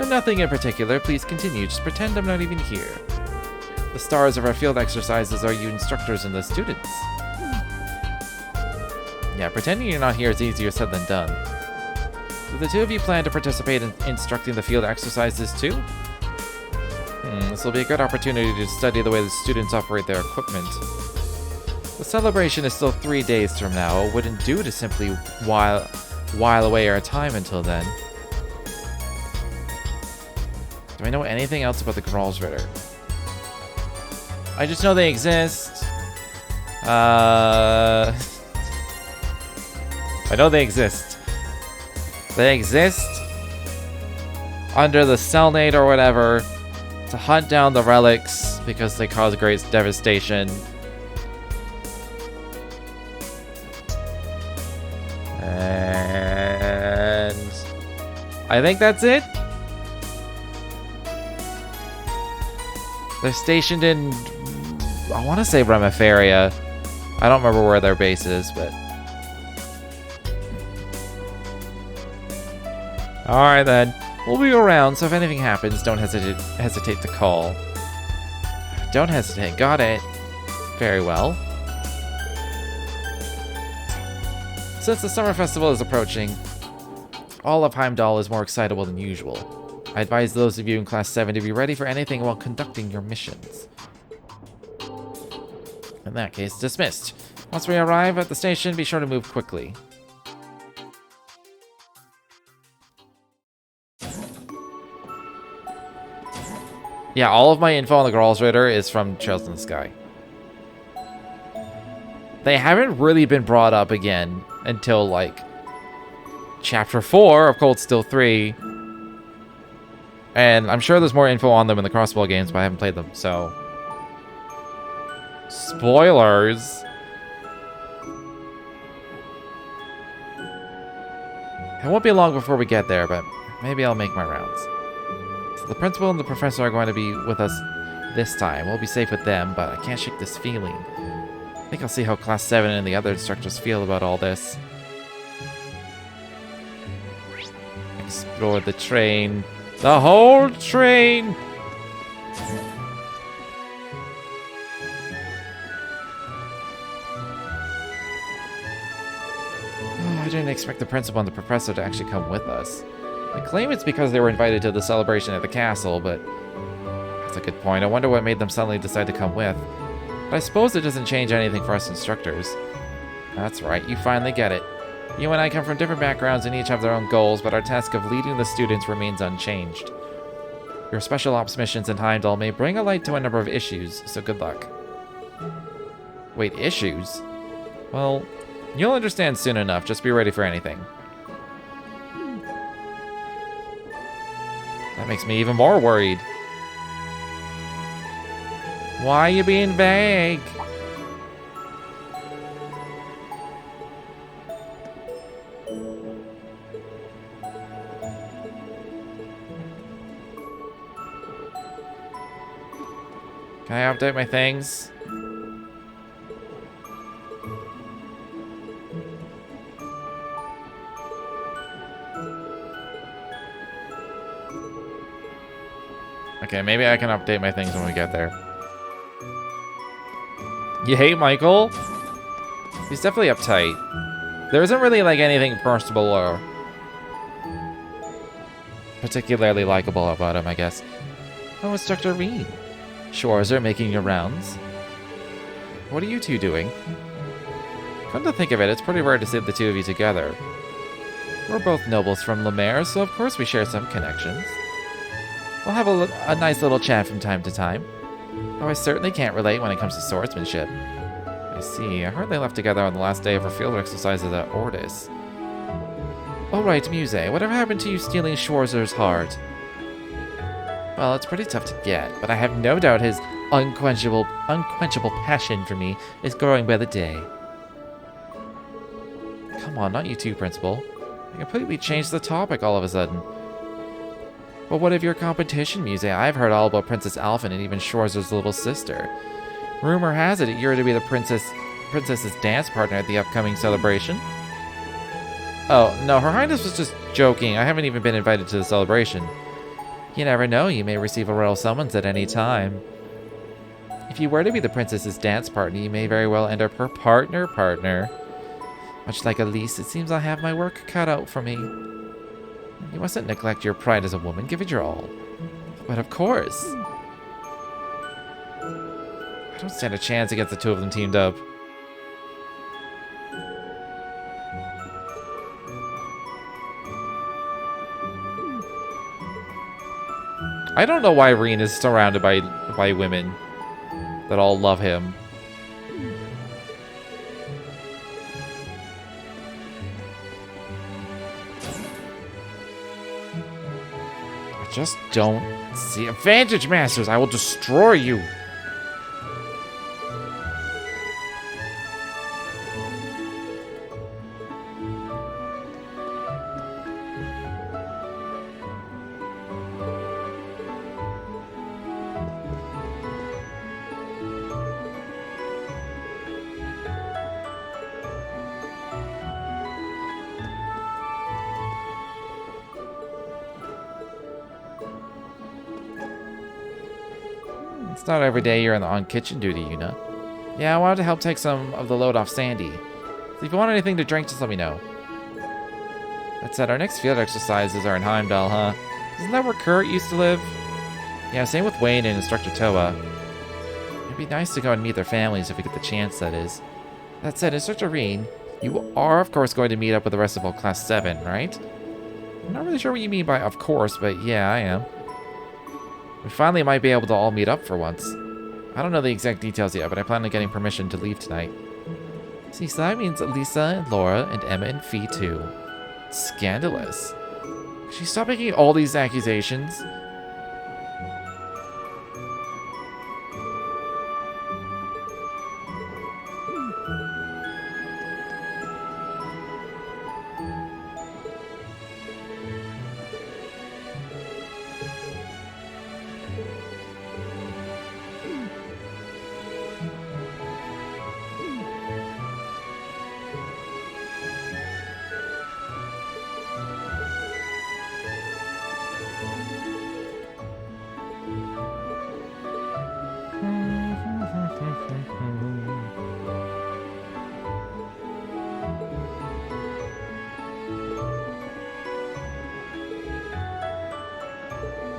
Nothing in particular. Please continue. Just pretend I'm not even here. The stars of our field exercises are you instructors and the students. Yeah, pretending you're not here is easier said than done. Do the two of you plan to participate in instructing the field exercises too? This will be a good opportunity to study the way the students operate their equipment. The celebration is still 3 days from now. It wouldn't do to simply while away our time until then. Do I know anything else about the Gralsritter? I just know they exist. I know they exist. They exist under the Selnate or whatever to hunt down the relics because they cause great devastation. And I think that's it. They're stationed in, I want to say Remiferia. I don't remember where their base is, but... Alright then. We'll be around, so if anything happens, don't hesitate to call. Don't hesitate. Got it. Very well. Since the summer festival is approaching, all of Heimdall is more excitable than usual. I advise those of you in Class 7 to be ready for anything while conducting your missions. In that case, dismissed. Once we arrive at the station, be sure to move quickly. Yeah, all of my info on the Gralsritter is from Trails in the Sky. They haven't really been brought up again until, like, Chapter 4 of Cold Steel 3. And I'm sure there's more info on them in the Crossbow games, but I haven't played them, so... Spoilers! It won't be long before we get there, but maybe I'll make my rounds. So the principal and the professor are going to be with us this time. We'll be safe with them, but I can't shake this feeling. I think I'll see how Class 7 and the other instructors feel about all this. Explore the train. The whole train! I didn't expect the principal and the professor to actually come with us. I claim it's because they were invited to the celebration at the castle, but that's a good point. I wonder what made them suddenly decide to come with. But I suppose it doesn't change anything for us instructors. That's right, you finally get it. You and I come from different backgrounds and each have their own goals, but our task of leading the students remains unchanged. Your special ops missions in Heimdall may bring a light to a number of issues, so good luck. Wait, issues? Well, you'll understand soon enough. Just be ready for anything. That makes me even more worried. Why are you being vague? Can I update my things? Okay, maybe I can update my things when we get there. You hate Michael? He's definitely uptight. There isn't really like anything personable or particularly likable about him, I guess. Oh, it's Dr. Reed. Schwarzer making your rounds. What are you two doing? Come to think of it, it's pretty rare to see the two of you together. We're both nobles from Lemaire, so of course we share some connections. We'll have a nice little chat from time to time. Though I certainly can't relate when it comes to swordsmanship. I see, I heard they left together on the last day of her field exercises at Ordis. Alright, Muse, whatever happened to you stealing Schwarzer's heart? Well, it's pretty tough to get, but I have no doubt his unquenchable passion for me is growing by the day. Come on, not you too, Principal. I completely changed the topic all of a sudden. But what of your competition, Muse? I've heard all about Princess Alphen and even Schwarzer's little sister. Rumor has it you're to be the princess's dance partner at the upcoming celebration. Oh, no, Her Highness was just joking. I haven't even been invited to the celebration. You never know, you may receive a royal summons at any time. If you were to be the princess's dance partner, you may very well end up her partner. Much like Elise, it seems I have my work cut out for me. You mustn't neglect your pride as a woman. Give it your all. But of course. I don't stand a chance against the two of them teamed up. I don't know why Reen is surrounded by women that all love him. Just don't see advantage, Masters. I will destroy you. It's not every day you're on kitchen duty, Yuna. Yeah, I wanted to help take some of the load off Sandy. So if you want anything to drink, just let me know. That said, our next field exercises are in Heimdall, huh? Isn't that where Kurt used to live? Yeah, same with Wayne and Instructor Toa. It'd be nice to go and meet their families if we get the chance, that is. That said, Instructor Reen, you are, of course, going to meet up with the rest of all Class 7, right? I'm not really sure what you mean by of course, but yeah, I am. We finally might be able to all meet up for once. I don't know the exact details yet, but I plan on getting permission to leave tonight. See, so that means Lisa and Laura and Emma and Fee too. Scandalous. Could she stop making all these accusations?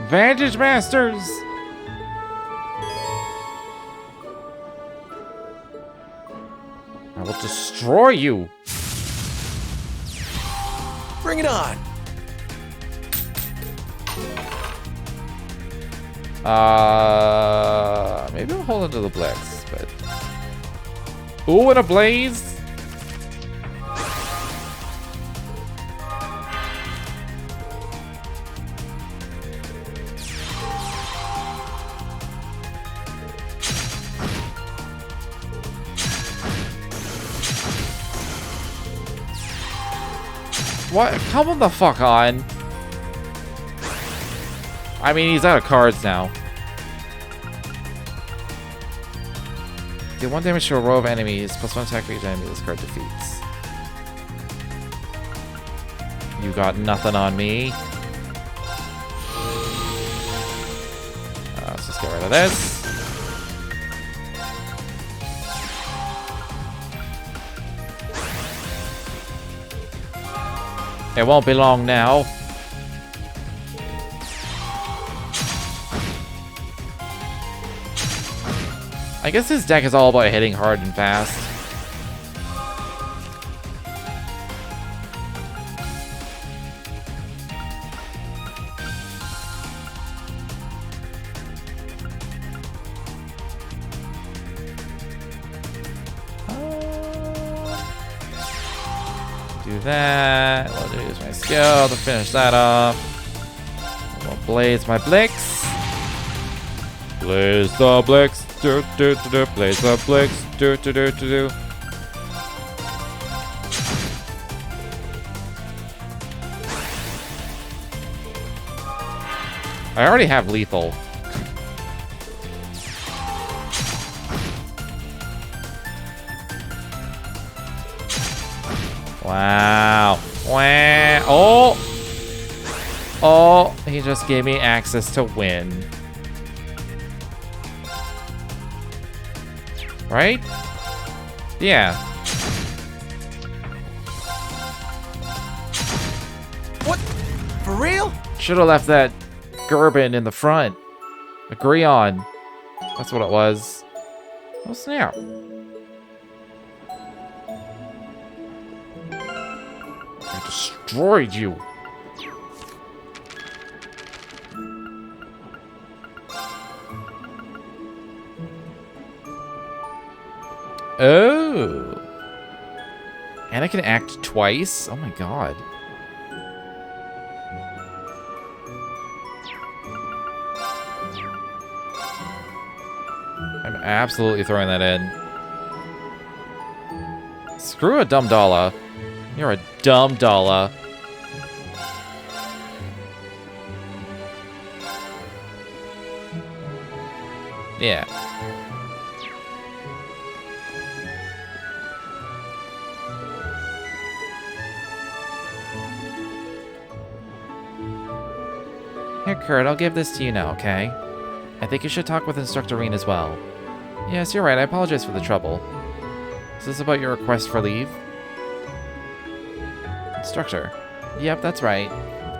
Vantage Masters! I will destroy you! Bring it on! Maybe I'll hold onto the Blitz, but... Ooh, and a blaze! What? Come the fuck on. I mean, he's out of cards now. Do 1 damage to a row of enemies, plus 1 attack for each enemy this card defeats. You got nothing on me. Let's just get rid of this. It won't be long now. I guess this deck is all about hitting hard and fast. Do that. Let me use my skill to finish that off. I'll blaze my Blix. Blaze the Blix. Do do do do. Blaze the Blix. Do do do do do. I already have lethal. Wow. Wow. Oh. Oh, he just gave me access to win. Right? Yeah. What? For real? Should have left that Gerben in the front. Agree on. That's what it was. Oh, snap. I destroyed you. Oh. And I can act twice? Oh my god. I'm absolutely throwing that in. Screw a dumb dollar. You're a dumb dollar. Yeah. Here, Kurt, I'll give this to you now, okay? I think you should talk with Instructor Reen as well. Yes, you're right. I apologize for the trouble. Is this about your request for leave? Instructor. Yep, that's right.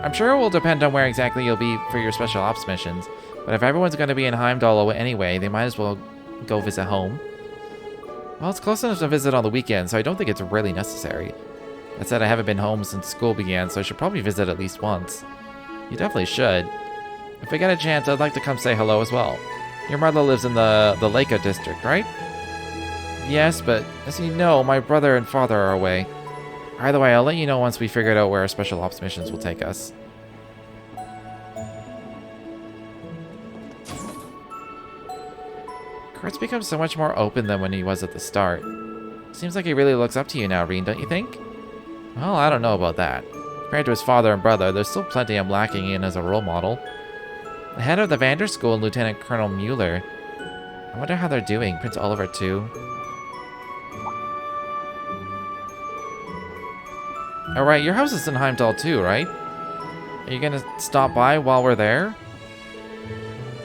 I'm sure it will depend on where exactly you'll be for your special ops missions, but if everyone's going to be in Heimdall anyway, they might as well go visit home. Well, it's close enough to visit on the weekend, so I don't think it's really necessary. That said, I haven't been home since school began, so I should probably visit at least once. You definitely should. If I get a chance, I'd like to come say hello as well. Your mother lives in the Leica district, right? Yes, but as you know, my brother and father are away. Either way, I'll let you know once we figured out where our special ops missions will take us. Kurt's become so much more open than when he was at the start. Seems like he really looks up to you now, Reen, don't you think? Well, I don't know about that. Compared to his father and brother, there's still plenty I'm lacking in as a role model. The head of the Vander School and Lieutenant Colonel Mueller. I wonder how they're doing. Prince Oliver, too. Alright, your house is in Heimdall, too, right? Are you gonna stop by while we're there?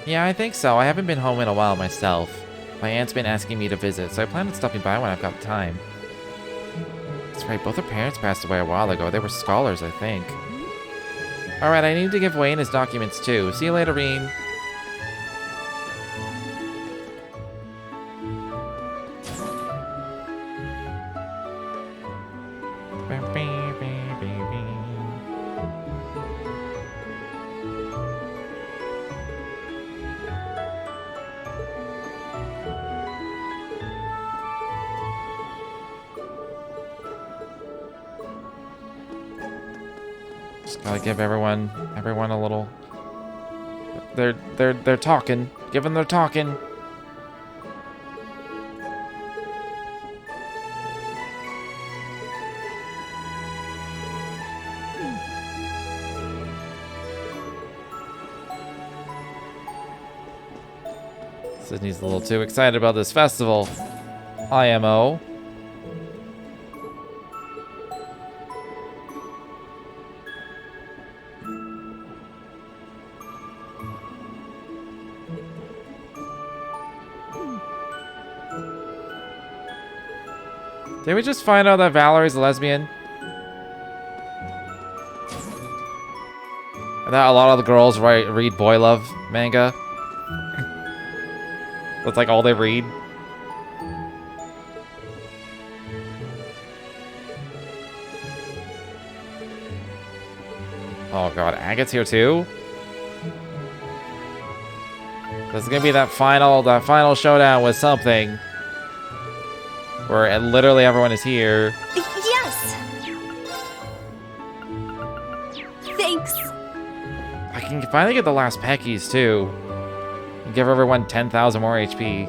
Yeah, I think so. I haven't been home in a while myself. My aunt's been asking me to visit, so I plan on stopping by when I've got time. That's right, both her parents passed away a while ago. They were scholars, I think. Alright, I need to give Wayne his documents too. See you later, Reen. Just gotta give everyone a little. They're talking. Give them their talking. Sydney's a little too excited about this festival. IMO. Did we just find out that Valerie's a lesbian? And that a lot of the girls read boy love manga? That's like all they read? Oh god, Agate's here too? This is gonna be that final showdown with something. Where literally everyone is here. Yes! Thanks! I can finally get the last Peckies too. And give everyone 10,000 more HP.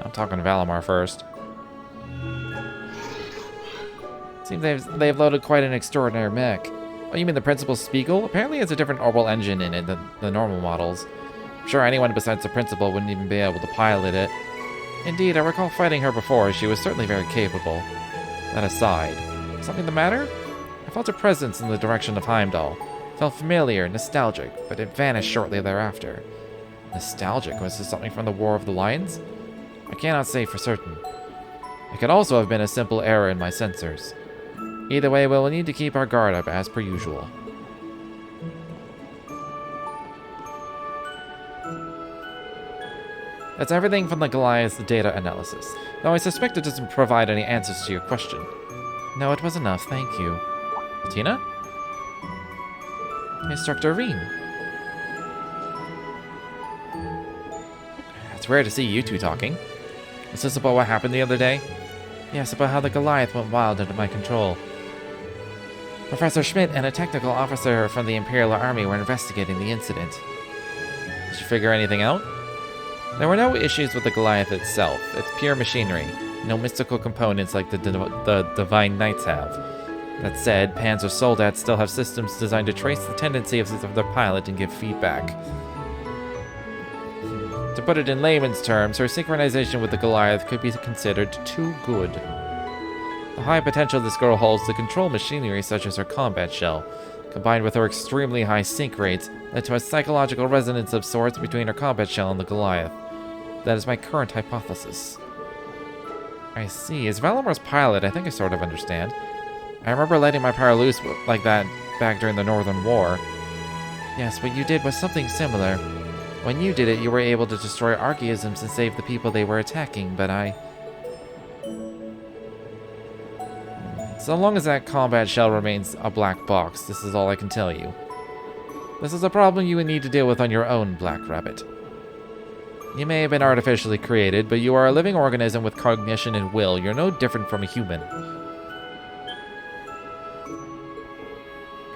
I'm talking to Valimar first. Seems they've loaded quite an extraordinary mech. Oh, you mean the Principal Spiegel? Apparently it's a different orbital engine in it than the normal models. I'm sure anyone besides the Principal wouldn't even be able to pilot it. Indeed, I recall fighting her before. She was certainly very capable. That aside, something the matter? I felt a presence in the direction of Heimdall. Felt familiar, nostalgic, but it vanished shortly thereafter. Nostalgic? Was this something from the War of the Lions? I cannot say for certain. It could also have been a simple error in my sensors. Either way, we'll need to keep our guard up as per usual. That's everything from the Goliath's data analysis, though I suspect it doesn't provide any answers to your question. No, it was enough, thank you. Tina? Instructor Reen. It's rare to see you two talking. Is this about what happened the other day? Yes, about how the Goliath went wild under my control. Professor Schmidt and a technical officer from the Imperial Army were investigating the incident. Did you figure anything out? There were no issues with the Goliath itself. It's pure machinery. No mystical components like the Divine Knights have. That said, Panzer Soldat still have systems designed to trace the tendencies of their pilot and give feedback. To put it in layman's terms, her synchronization with the Goliath could be considered too good. The high potential this girl holds to control machinery such as her combat shell, combined with her extremely high sync rates, led to a psychological resonance of sorts between her combat shell and the Goliath. That is my current hypothesis. I see. As Valamar's pilot, I think I sort of understand. I remember letting my power loose like that back during the Northern War. Yes, what you did was something similar. When you did it, you were able to destroy archaisms and save the people they were attacking, but So long as that combat shell remains a black box, this is all I can tell you. This is a problem you would need to deal with on your own, Black Rabbit. You may have been artificially created, but you are a living organism with cognition and will. You're no different from a human.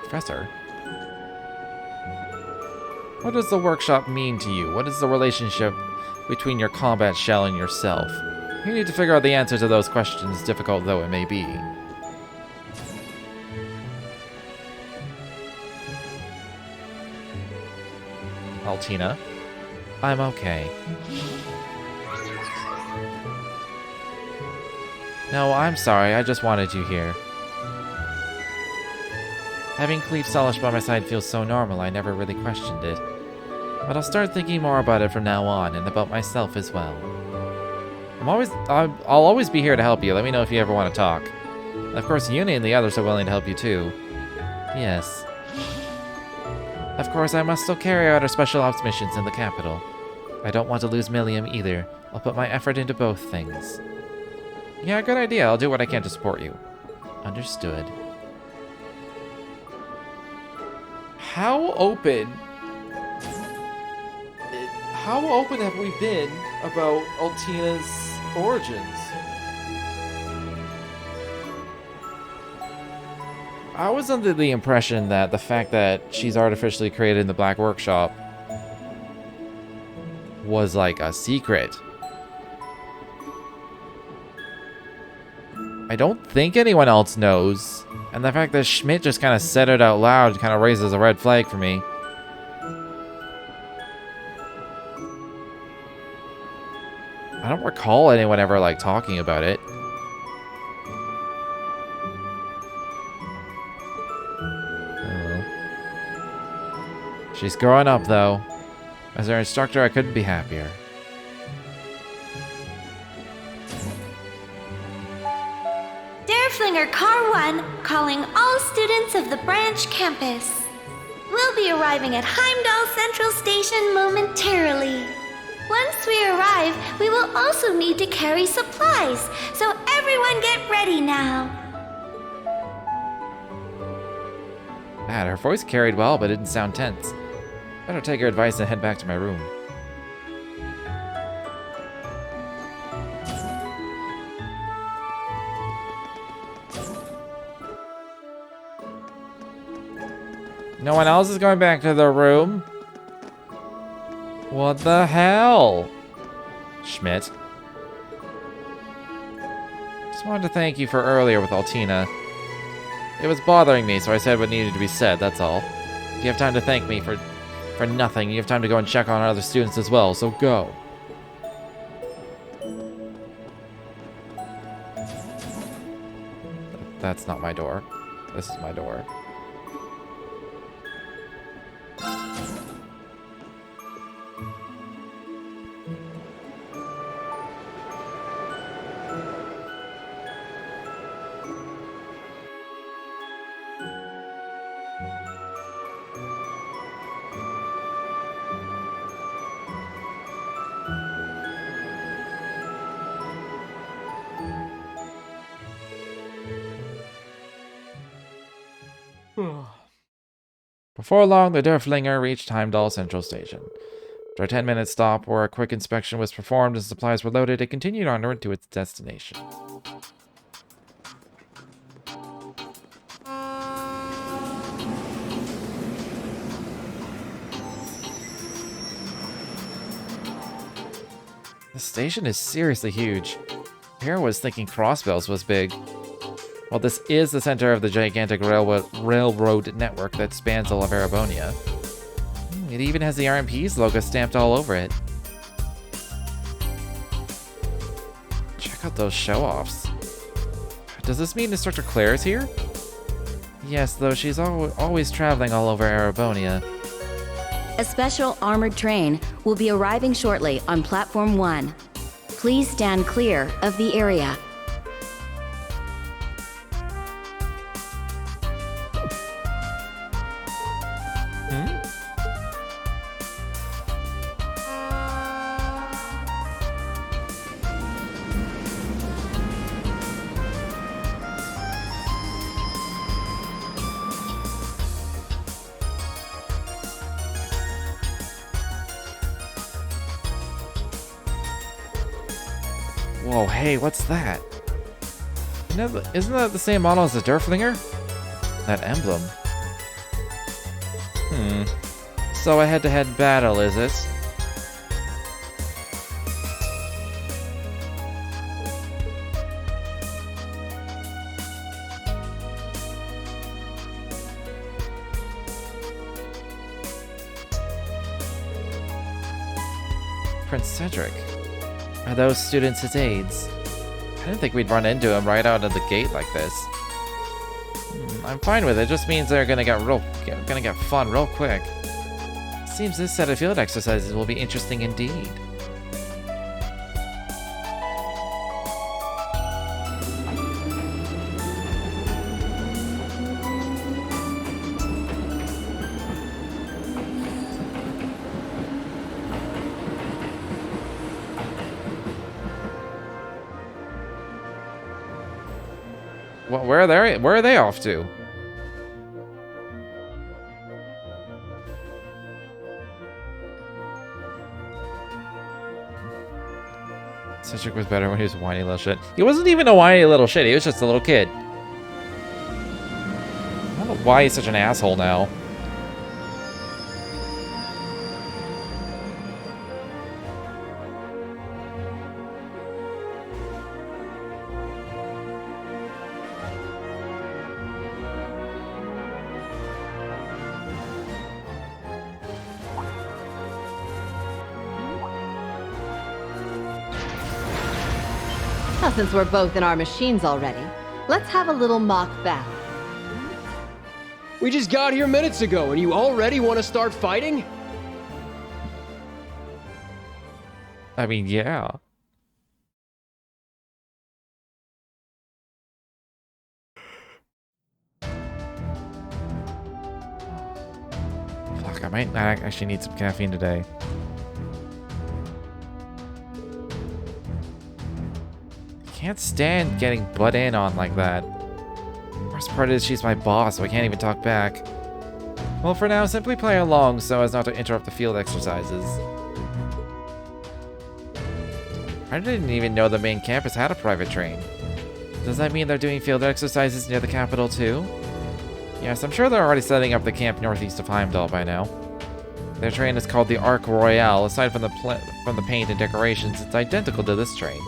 Professor? What does the workshop mean to you? What is the relationship between your combat shell and yourself? You need to figure out the answer to those questions, difficult though it may be. Altina? I'm okay. No, I'm sorry, I just wanted you here. Having Cleve Solish by my side feels so normal, I never really questioned it. But I'll start thinking more about it from now on, and about myself as well. I'll always be here to help you. Let me know if you ever want to talk. Of course, Uni and the others are willing to help you too. Yes. Of course, I must still carry out our special ops missions in the capital. I don't want to lose Millium either. I'll put my effort into both things. Yeah, good idea. I'll do what I can to support you. Understood. How open have we been about Altina's origins? I was under the impression that the fact that she's artificially created in the Black Workshop was like a secret. I don't think anyone else knows. And the fact that Schmidt just kind of said it out loud kind of raises a red flag for me. I don't recall anyone ever, like, talking about it. She's growing up, though. As her instructor, I couldn't be happier. Dareflinger Car 1 calling all students of the branch campus. We'll be arriving at Heimdall Central Station momentarily. Once we arrive, we will also need to carry supplies, so everyone get ready now. Man, her voice carried well, but didn't sound tense. Better take her advice and head back to my room. No one else is going back to their room? What the hell? Schmidt. Just wanted to thank you for earlier with Altina. It was bothering me, so I said what needed to be said, that's all. If you have time to thank me for nothing, you have time to go and check on other students as well, so go. That's not my door. This is my door. Before long, the Derflinger reached Heimdall Central Station. After a 10-minute stop where a quick inspection was performed and supplies were loaded, it continued onward to its destination. The station is seriously huge. Here was thinking Crossbells was big. Well, this is the center of the gigantic railroad network that spans all of Erebonia. It even has the RMP's logo stamped all over it. Check out those show-offs. Does this mean Instructor Claire is here? Yes, though she's always traveling all over Erebonia. A special armored train will be arriving shortly on Platform 1. Please stand clear of the area. Whoa, hey, what's that? Isn't that the same model as the Derflinger? That emblem. So a head-to-head battle, is it? Prince Cedric. Are those students his aides? I didn't think we'd run into him right out of the gate like this. I'm fine with it. Just means they're gonna get fun real quick. Seems this set of field exercises will be interesting indeed. Well, where are they off to? Cedric was better when he was a whiny little shit. He wasn't even a whiny little shit, he was just a little kid. I don't know why he's such an asshole now. Now, since we're both in our machines already, let's have a little mock battle. We just got here minutes ago, and you already want to start fighting? I mean, yeah. Fuck, I might actually need some caffeine today. Can't stand getting butt in on like that. Worst part is she's my boss, so I can't even talk back. Well, for now, simply play along so as not to interrupt the field exercises. I didn't even know the main campus had a private train. Does that mean they're doing field exercises near the capital too? Yes, I'm sure they're already setting up the camp northeast of Heimdall by now. Their train is called the Arc Royale. Aside from the paint and decorations, it's identical to this train.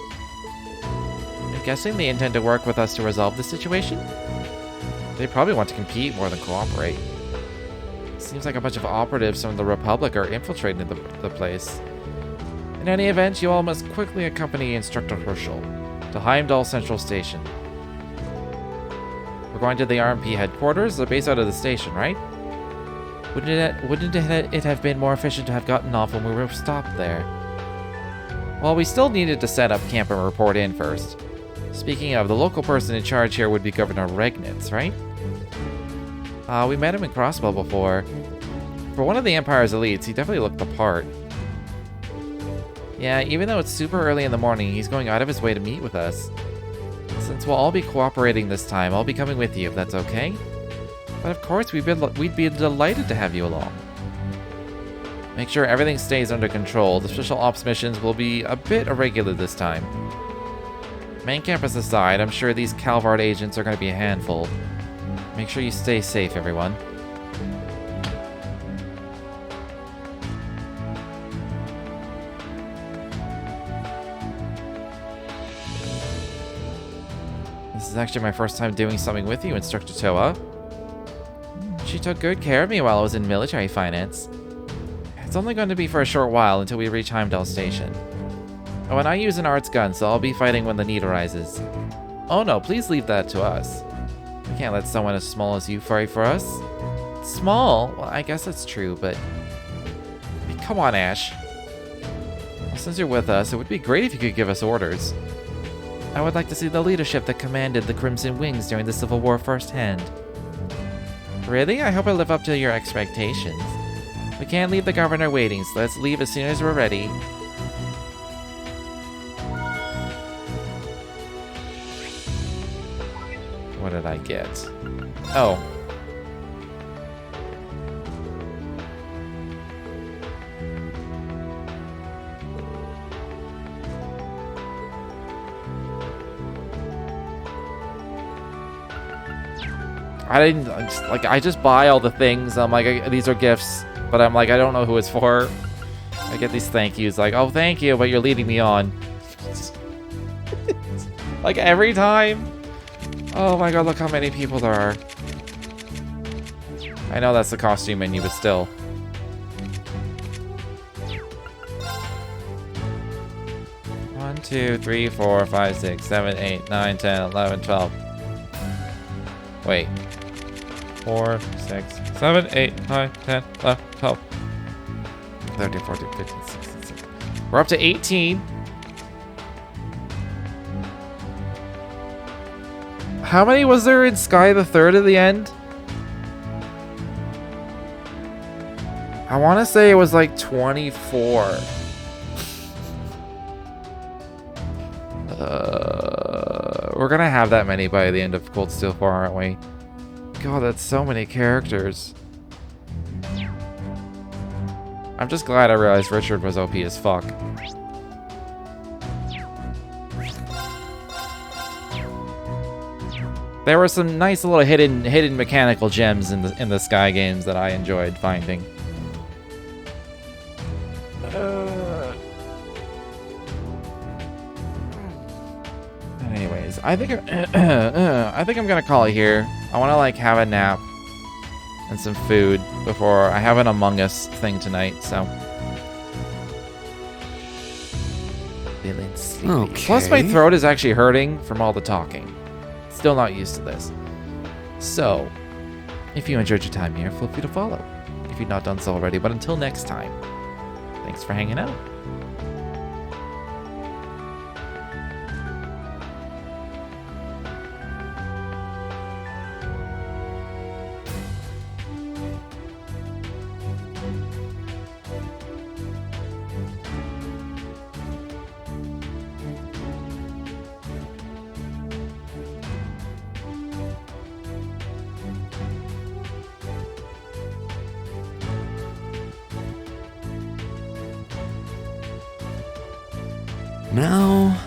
I'm guessing they intend to work with us to resolve the situation? They probably want to compete more than cooperate. Seems like a bunch of operatives from the Republic are infiltrating the place. In any event, you all must quickly accompany Instructor Herschel to Heimdall Central Station. We're going to the RMP headquarters. They're based out of the station, right? Wouldn't it have been more efficient to have gotten off when we were stopped there? Well, we still needed to set up camp and report in first. Speaking of, the local person in charge here would be Governor Regnitz, right? We met him in Crossbow before. For one of the Empire's elites, he definitely looked the part. Yeah, even though it's super early in the morning, he's going out of his way to meet with us. Since we'll all be cooperating this time, I'll be coming with you if that's okay. But of course, we'd be delighted to have you along. Make sure everything stays under control. The special ops missions will be a bit irregular this time. Main campus aside, I'm sure these Calvard agents are going to be a handful. Make sure you stay safe, everyone. This is actually my first time doing something with you, Instructor Toa. She took good care of me while I was in military finance. It's only going to be for a short while until we reach Heimdall Station. Oh, and I use an arts gun, so I'll be fighting when the need arises. Oh no, please leave that to us. We can't let someone as small as you fight for us. Small? Well, I guess that's true, but... I mean, come on, Ash. Well, since you're with us, it would be great if you could give us orders. I would like to see the leadership that commanded the Crimson Wings during the Civil War firsthand. Really? I hope I live up to your expectations. We can't leave the governor waiting, so let's leave as soon as we're ready. What did I get? Oh. I just buy all the things. I'm like, these are gifts, but I'm like, I don't know who it's for. I get these thank yous, like, oh, thank you, but you're leading me on. Like, every time. Oh my god, look how many people there are. I know that's the costume menu, but still. One, 2, 3, 4, 5, 6, 7, 8, 9, 10, 11, 12. Wait. 4, 6, 7, 8, 9, 10, 11, 12. 13, 14, 15, 16, 17. We're up to 18. How many was there in Sky the Third at the end? I want to say it was like 24. We're gonna have that many by the end of Cold Steel 4, aren't we? God, that's so many characters. I'm just glad I realized Richard was OP as fuck. There were some nice little hidden mechanical gems in the Sky games that I enjoyed finding. Anyways, I think I'm gonna call it here. I want to like have a nap and some food before I have an Among Us thing tonight. So feeling sleepy. Okay. Plus, my throat is actually hurting from all the talking. Still not used to this. So, if you enjoyed your time here, feel free to follow if you've not done so already. But until next time, thanks for hanging out. Now,